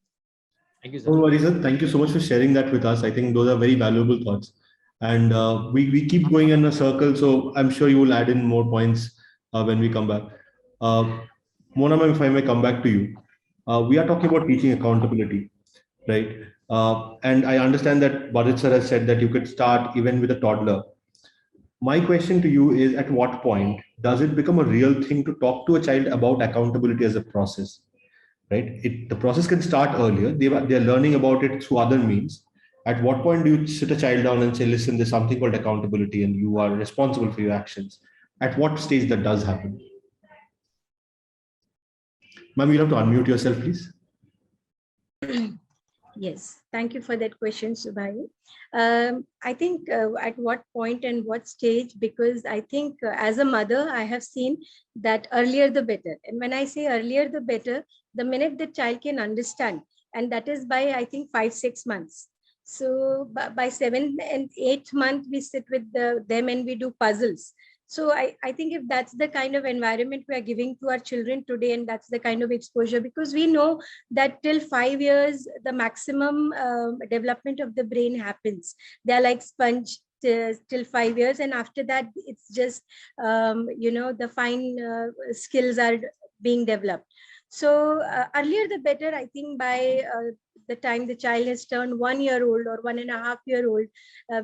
Thank you, sir. No worries, sir. Thank you so much for sharing that with us. I think those are very valuable thoughts. And we keep going in a circle, so I'm sure you will add in more points when we come back. Mona, ma'am, if I may come back to you. We are talking about teaching accountability, right? And I understand that Bharat sir has said that you could start even with a toddler. My question to you is, at what point does it become a real thing to talk to a child about accountability as a process? Right? The process can start earlier. They're learning about it through other means. At what point do you sit a child down and say, listen, there's something called accountability and you are responsible for your actions? At what stage that does happen? Ma'am, you'll have to unmute yourself, please. Yes, thank you for that question, Subhayu. I think at what point and what stage, because I think as a mother, I have seen that earlier the better. And when I say earlier the better, the minute the child can understand, and that is by, I think, 5-6 months. So by 7th and 8th month, we sit with them and we do puzzles. So I think if that's the kind of environment we are giving to our children today, and that's the kind of exposure, because we know that till 5 years, the maximum development of the brain happens. They're like sponge till 5 years. And after that, it's just, the fine skills are being developed. So earlier the better, I think by the time the child has turned 1 year old or 1.5 year old,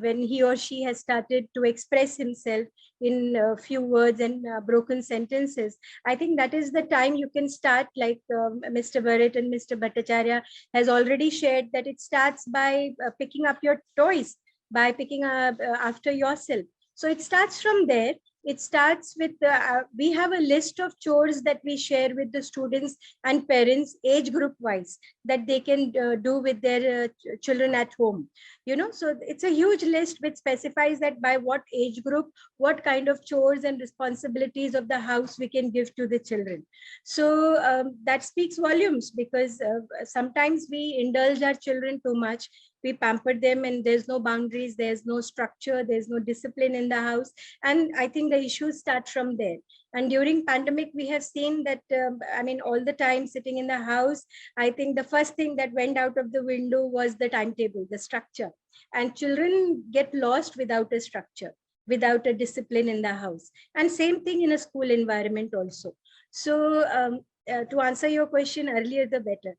when he or she has started to express himself in a few words and broken sentences, I think that is the time you can start, like Mr. Burrett and Mr. Bhattacharya has already shared, that it starts by picking up your toys, by picking up after yourself. So it starts from there. It starts with, we have a list of chores that we share with the students and parents age group wise, that they can do with their children at home. So it's a huge list which specifies that by what age group, what kind of chores and responsibilities of the house we can give to the children. So that speaks volumes, because sometimes we indulge our children too much. We pamper them and there's no boundaries, there's no structure, there's no discipline in the house. And I think the issues start from there. And during pandemic, we have seen that, all the time sitting in the house, I think the first thing that went out of the window was the timetable, the structure. And children get lost without a structure, without a discipline in the house. And same thing in a school environment also. So to answer your question, earlier the better.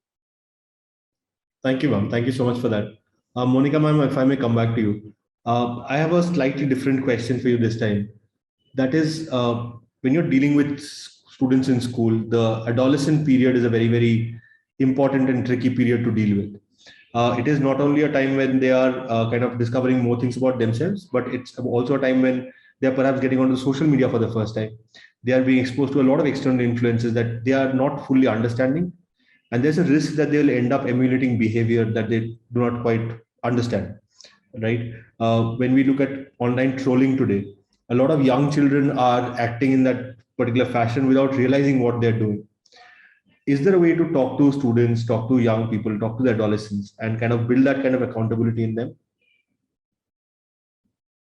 Thank you, ma'am. Thank you so much for that. Monika, ma'am, if I may come back to you. I have a slightly different question for you this time. That is, when you're dealing with students in school, the adolescent period is a very, very important and tricky period to deal with. It is not only a time when they are kind of discovering more things about themselves, but it's also a time when they are perhaps getting onto social media for the first time. They are being exposed to a lot of external influences that they are not fully understanding. And there's a risk that they will end up emulating behavior that they do not quite understand, right? When we look at online trolling today, a lot of young children are acting in that particular fashion without realizing what they're doing. Is there a way to talk to students, talk to young people, talk to the adolescents, and kind of build that kind of accountability in them?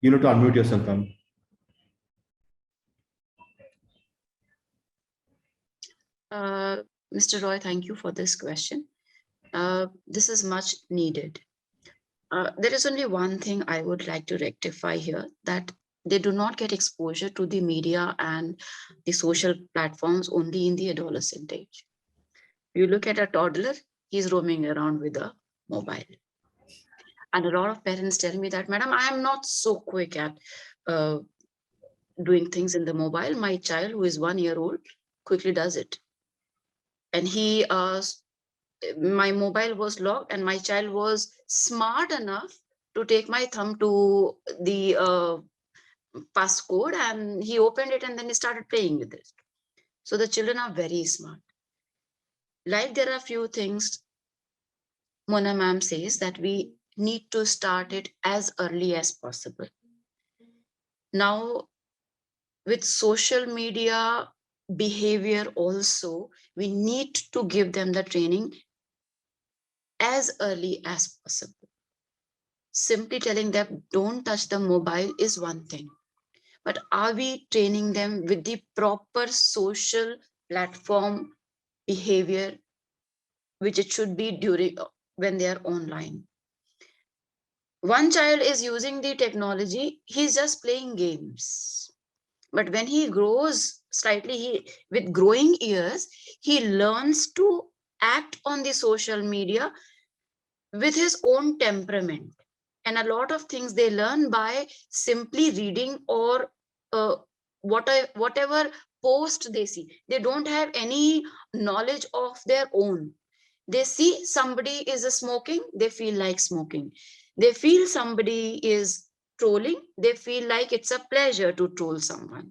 You know, to unmute yourself, ma'am. Mr. Roy, thank you for this question. This is much needed. There is only one thing I would like to rectify here, that they do not get exposure to the media and the social platforms only in the adolescent age. You look at a toddler, he's roaming around with a mobile. And a lot of parents tell me that, madam, I am not so quick at doing things in the mobile. My child, who is 1 year old, quickly does it. And my mobile was locked, and my child was smart enough to take my thumb to the passcode, and he opened it and then he started playing with it. So the children are very smart. Like, there are few things Mona ma'am says that we need to start it as early as possible. Now, with social media behavior also, we need to give them the training as early as possible. Simply telling them don't touch the mobile is one thing, but are we training them with the proper social platform behavior which it should be during when they are online? One child is using the technology, he's just playing games. But when he grows slightly, with growing years, he learns to act on the social media with his own temperament. And a lot of things they learn by simply reading or whatever post they see. They don't have any knowledge of their own. They see somebody is smoking, they feel like smoking. They feel somebody is trolling, they feel like it's a pleasure to troll someone.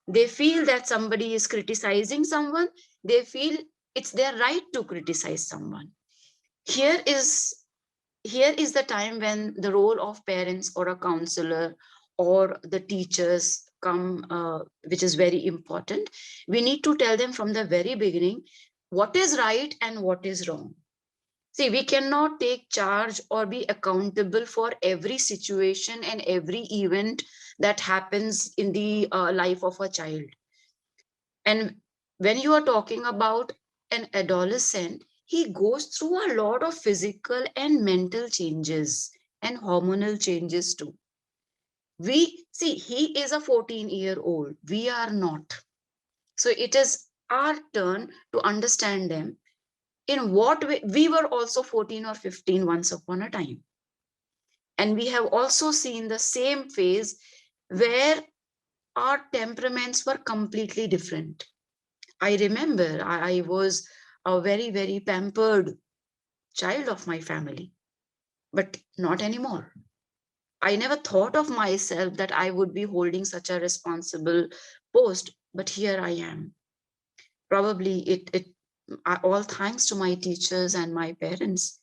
They feel that somebody is criticizing someone, they feel it's their right to criticize someone. Here is the time when the role of parents or a counselor or the teachers come, which is very important. We need to tell them from the very beginning what is right and what is wrong. See, we cannot take charge or be accountable for every situation and every event that happens in the life of a child. And when you are talking about an adolescent, he goes through a lot of physical and mental changes and hormonal changes too. We see, he is a 14-year-old, we are not. So it is our turn to understand them. In what way? We were also 14 or 15 once upon a time. And we have also seen the same phase where our temperaments were completely different. I remember I was a very, very pampered child of my family, but not anymore. I never thought of myself that I would be holding such a responsible post, but here I am. Probably all thanks to my teachers and my parents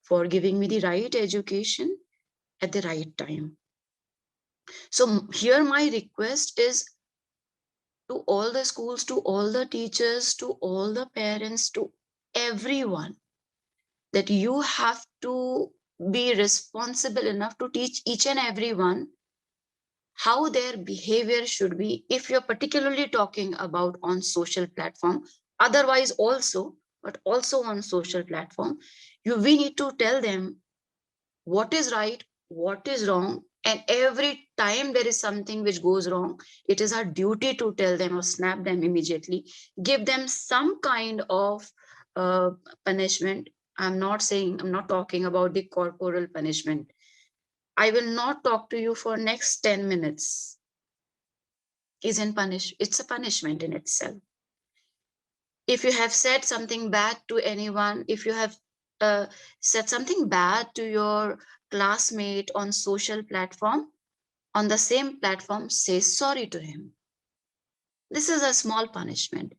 for giving me the right education at the right time. So here my request is to all the schools, to all the teachers, to all the parents, to everyone, that you have to be responsible enough to teach each and everyone how their behavior should be, if you're particularly talking about on social platform, otherwise also, but also on social platform, we need to tell them what is right, what is wrong. And every time there is something which goes wrong, it is our duty to tell them or snap them immediately, give them some kind of punishment. I'm not talking about the corporal punishment. I will not talk to you for next 10 minutes. it's a punishment in itself. If you have said something bad to anyone, if you have said something bad to your classmate on social platform, on the same platform, say sorry to him. This is a small punishment.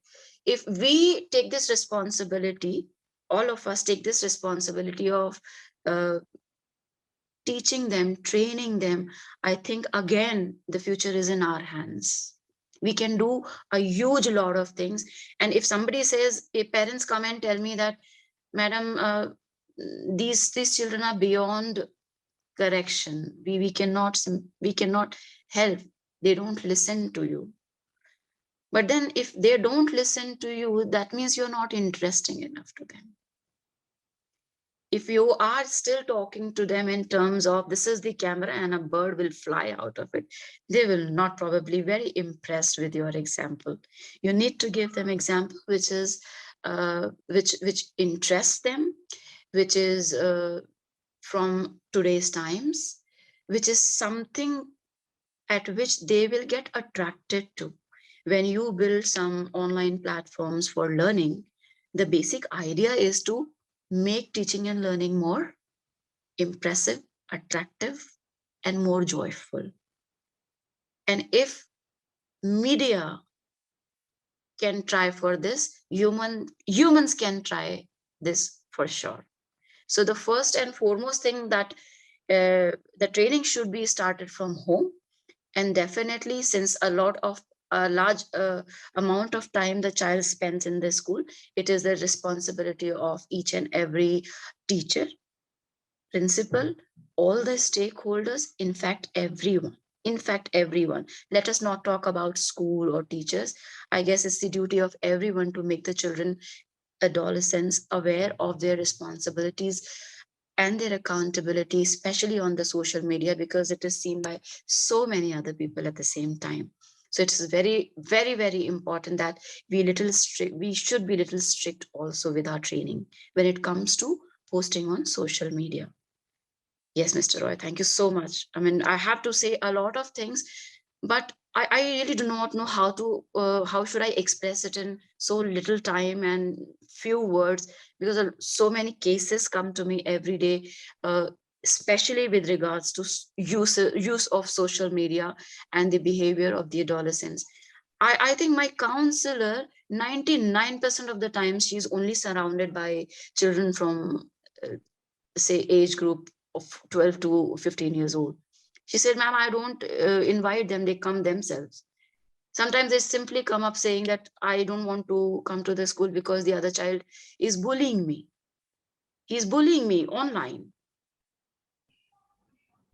If we take this responsibility, all of us take this responsibility of teaching them, training them, I think again, the future is in our hands. We can do a huge lot of things. And if somebody says, if parents come and tell me that, madam, these children are beyond correction, we cannot help, they don't listen to you. But then if they don't listen to you, that means you're not interesting enough to them. If you are still talking to them in terms of this is the camera and a bird will fly out of it, they will not probably very impressed with your example. You need to give them example which is which interests them, which is from today's times, which is something at which they will get attracted to. When you build some online platforms for learning, the basic idea is to make teaching and learning more impressive, attractive, and more joyful. And if media can try for this, humans can try this for sure. So the first and foremost thing that the training should be started from home. And definitely, since a large amount of time the child spends in the school, it is the responsibility of each and every teacher, principal, all the stakeholders, in fact, everyone. Let us not talk about school or teachers. I guess it's the duty of everyone to make the children, adolescents, aware of their responsibilities and their accountability, especially on the social media, because it is seen by so many other people at the same time. So it's very, very, very important that we should be little strict also with our training when it comes to posting on social media. Yes, Mr. Roy, thank you so much. I mean, I have to say a lot of things, but I really do not know how should I express it in so little time and few words, because so many cases come to me every day, especially with regards to use of social media and the behavior of the adolescents. I think my counselor, 99% of the time, she's only surrounded by children from, say, age group of 12 to 15 years old. She said, ma'am, I don't invite them, they come themselves. Sometimes they simply come up saying that I don't want to come to the school because the other child is bullying me. He's bullying me online.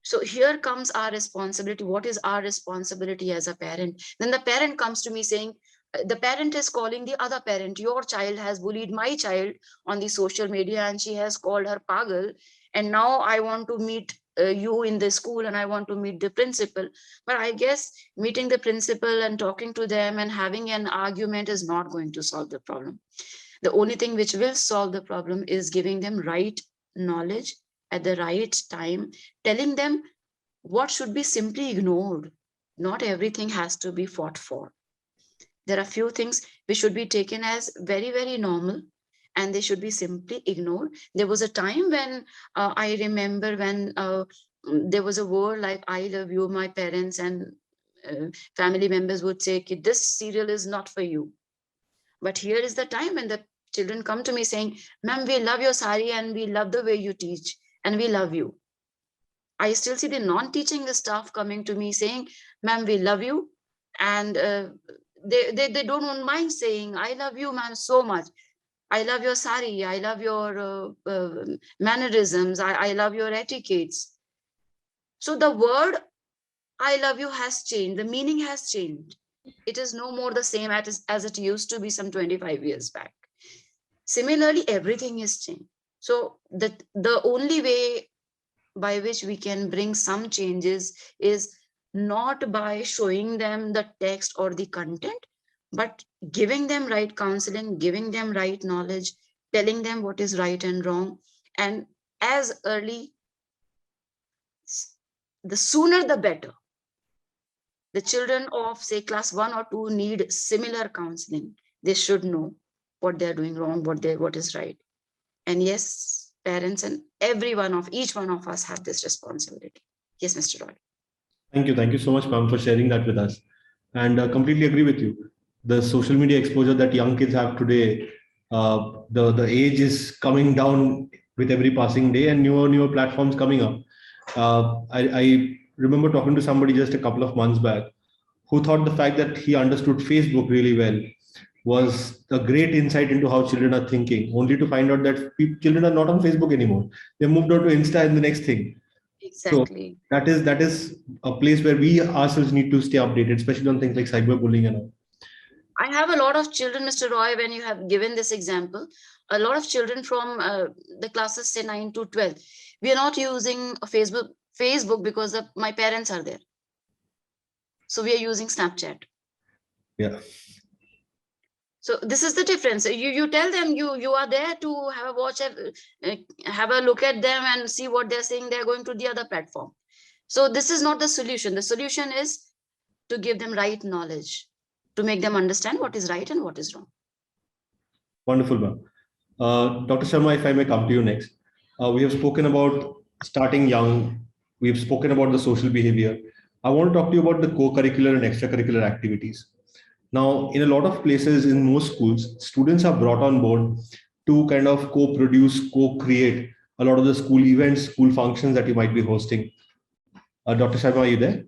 So here comes our responsibility. What is our responsibility as a parent? Then the parent comes to me saying, the parent is calling the other parent, your child has bullied my child on the social media and she has called her pagal. And now I want to meet you in the school and I want to meet the principal. But I guess meeting the principal and talking to them and having an argument is not going to solve the problem. The only thing which will solve the problem is giving them right knowledge at the right time, telling them what should be simply ignored. Not everything has to be fought for. There are few things which should be taken as very, very normal and they should be simply ignored. There was a time when I remember when there was a word like I love you, my parents and family members would say, this serial is not for you. But here is the time when the children come to me saying, ma'am, we love your sari and we love the way you teach and we love you. I still see the non-teaching staff coming to me saying, ma'am, we love you. And they don't mind saying, I love you, ma'am, so much. I love your sari. I love your mannerisms. I love your etiquettes. So the word I love you has changed. The meaning has changed. It is no more the same as it used to be some 25 years back. Similarly, everything is changed. So the only way by which we can bring some changes is not by showing them the text or the content, but giving them right counseling, giving them right knowledge, telling them what is right and wrong. And as early, the sooner the better. The children of, say, class 1 or 2 need similar counseling. They should know what they're doing wrong, what is right. And yes, parents and each one of us have this responsibility. Yes, Mr. Roy. Thank you so much, ma'am, for sharing that with us. And completely agree with you. The social media exposure that young kids have today, the age is coming down with every passing day, and newer platforms coming up. I remember talking to somebody just a couple of months back who thought the fact that he understood Facebook really well was a great insight into how children are thinking, only to find out that children are not on Facebook anymore. They moved on to Insta and the next thing. Exactly. So that is a place where we ourselves need to stay updated, especially on things like cyberbullying and all. I have a lot of children, Mr. Roy, when you have given this example, a lot of children from the classes, say 9 to 12. We are not using a Facebook because my parents are there. So we are using Snapchat. Yeah. So this is the difference. You tell them you are there to have a watch, have a look at them and see what they're saying. They're going to the other platform. So this is not the solution. The solution is to give them right knowledge, to make them understand what is right and what is wrong. Wonderful, ma'am. Dr. Sharma, if I may come to you next. We have spoken about starting young. We've spoken about the social behavior. I want to talk to you about the co-curricular and extracurricular activities. Now, in a lot of places, in most schools, students are brought on board to kind of co-produce, co-create a lot of the school events, school functions that you might be hosting. Dr. Sharma, are you there?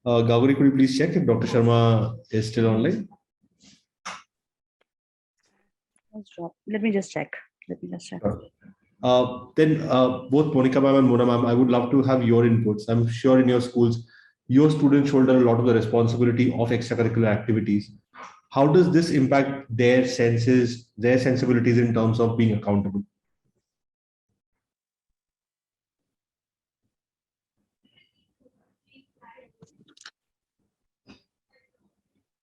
Gauri, could you please check if Dr. Sharma is still online? Let me just check. Then both Monika ma'am and Mona ma'am, I would love to have your inputs. I'm sure in your schools, your students shoulder a lot of the responsibility of extracurricular activities. How does this impact their senses, their sensibilities in terms of being accountable?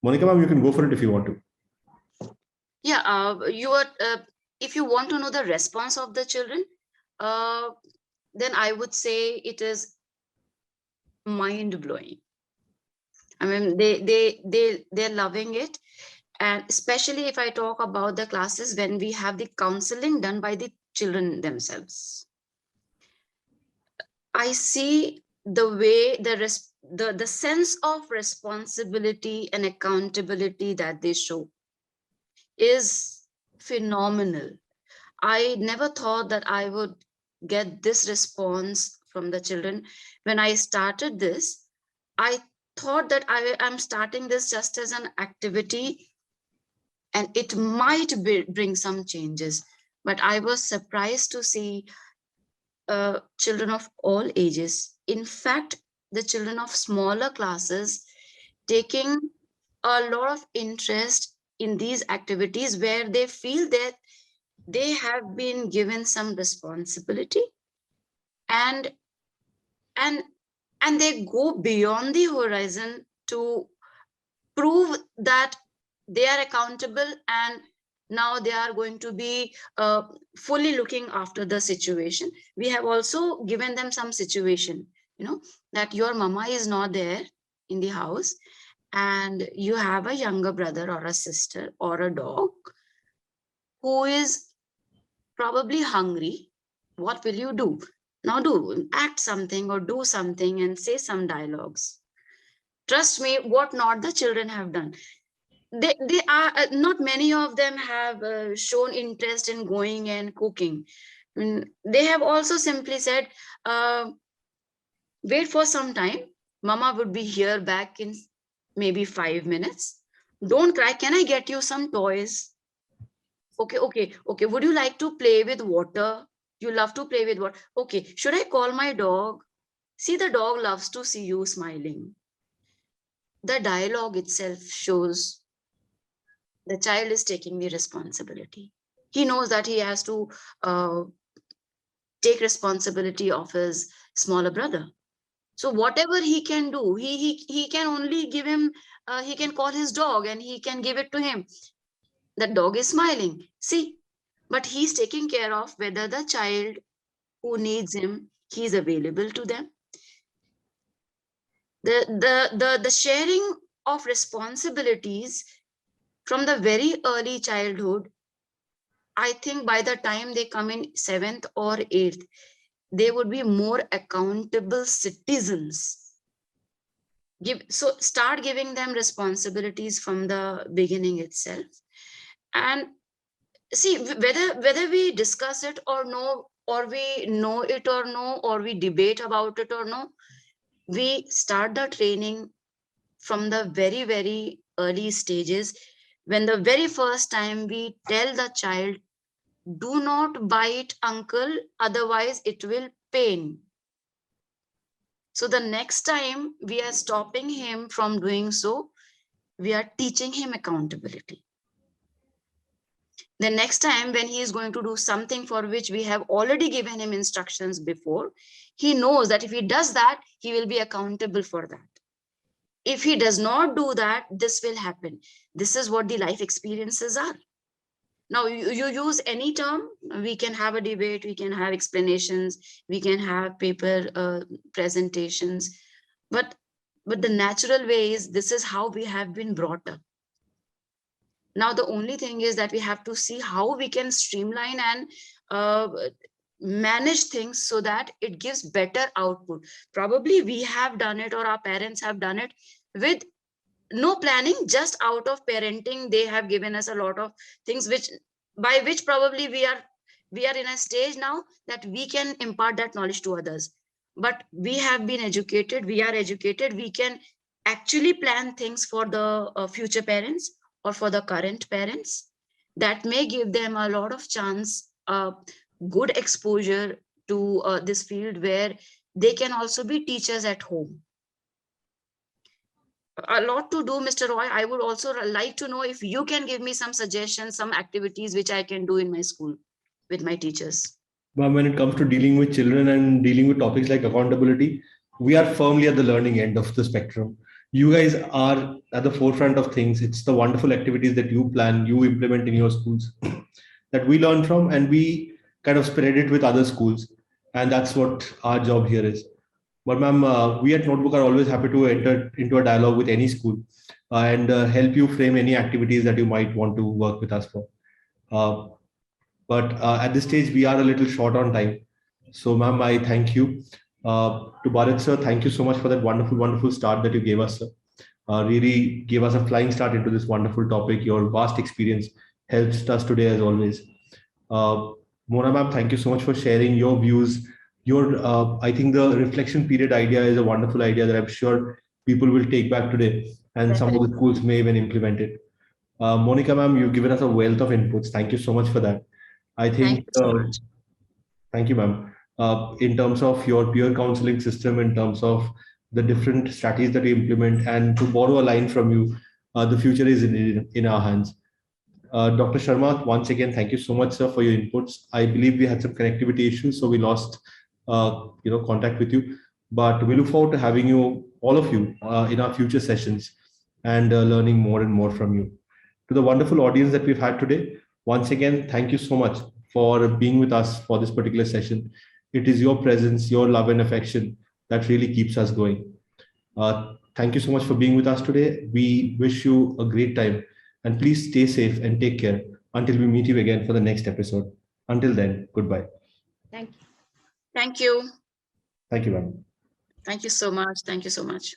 Monika ma'am, you can go for it if you want to. Yeah, if you want to know the response of the children, then I would say it is mind-blowing. I mean, they're loving it. And especially if I talk about the classes when we have the counseling done by the children themselves. I see the way the sense of responsibility and accountability that they show is phenomenal. I never thought that I would get this response from the children. When I started this, I thought that I am starting this just as an activity and it might bring some changes. But I was surprised to see children of all ages, in fact, the children of smaller classes, taking a lot of interest in these activities where they feel that they have been given some responsibility and they go beyond the horizon to prove that they are accountable and now they are going to be fully looking after the situation. We have also given them some situation, that your mama is not there in the house and you have a younger brother or a sister or a dog who is probably hungry. What will you do? Now act something or do something and say some dialogues. Trust me, what not the children have done. They are not many of them have shown interest in going and cooking. I mean, they have also simply said, wait for some time. Mama would be here back in maybe 5 minutes. Don't cry. Can I get you some toys? Okay. Would you like to play with water? You love to play with water. Okay. Should I call my dog? See, the dog loves to see you smiling. The dialogue itself shows the child is taking the responsibility. He knows that he has to take responsibility of his smaller brother. So whatever he can do, he can only give him, he can call his dog and he can give it to him. The dog is smiling. See, but he's taking care of whether the child who needs him, he is available to them. The sharing of responsibilities from the very early childhood, I think by the time they come in 7th or 8th, they would be more accountable citizens. So start giving them responsibilities from the beginning itself. And see, whether we discuss it or no, or we know it or no, or we debate about it or no, we start the training from the very, very early stages. When the very first time we tell the child, do not bite uncle, otherwise it will pain. So the next time we are stopping him from doing so, we are teaching him accountability. The next time when he is going to do something for which we have already given him instructions before, he knows that if he does that, he will be accountable for that. If he does not do that, this will happen. This is what the life experiences are. Now, you use any term, we can have a debate, we can have explanations, we can have paper presentations, but the natural way is, this is how we have been brought up. Now, the only thing is that we have to see how we can streamline and manage things so that it gives better output. Probably we have done it, or our parents have done it with no planning, just out of parenting. They have given us a lot of things by which probably we are in a stage now that we can impart that knowledge to others. But we have been educated, we are educated, we can actually plan things for the future parents or for the current parents. That may give them a lot of chance, good exposure to this field where they can also be teachers at home. A lot to do, Mr. Roy. I would also like to know if you can give me some suggestions, some activities which I can do in my school with my teachers. But when it comes to dealing with children and dealing with topics like accountability, we are firmly at the learning end of the spectrum. You guys are at the forefront of things. It's the wonderful activities that you plan, you implement in your schools that we learn from, and we kind of spread it with other schools. And that's what our job here is. But ma'am, we at Notebook are always happy to enter into a dialogue with any school and help you frame any activities that you might want to work with us for. But at this stage, we are a little short on time. So ma'am, I thank you. To Bharat sir, thank you so much for that wonderful, wonderful start that you gave us, sir. Really gave us a flying start into this wonderful topic. Your vast experience helped us today as always. Mona ma'am, thank you so much for sharing your views. I think the reflection period idea is a wonderful idea that I'm sure people will take back today, and some of the schools may even implement it. Monika ma'am, you've given us a wealth of inputs. Thank you so much for that. I think, thank you ma'am. In terms of your peer counseling system, in terms of the different strategies that we implement, and to borrow a line from you, the future is in our hands. Dr. Sharma, once again, thank you so much, sir, for your inputs. I believe we had some connectivity issues, so we lost contact with you. But we look forward to having you, all of you, in our future sessions and learning more and more from you. To the wonderful audience that we've had today, once again, thank you so much for being with us for this particular session. It is your presence, your love and affection that really keeps us going. Thank you so much for being with us today. We wish you a great time, and please stay safe and take care until we meet you again for the next episode. Until then, goodbye. Thank you. Thank you. Thank you, ma'am. Thank you so much. Thank you so much.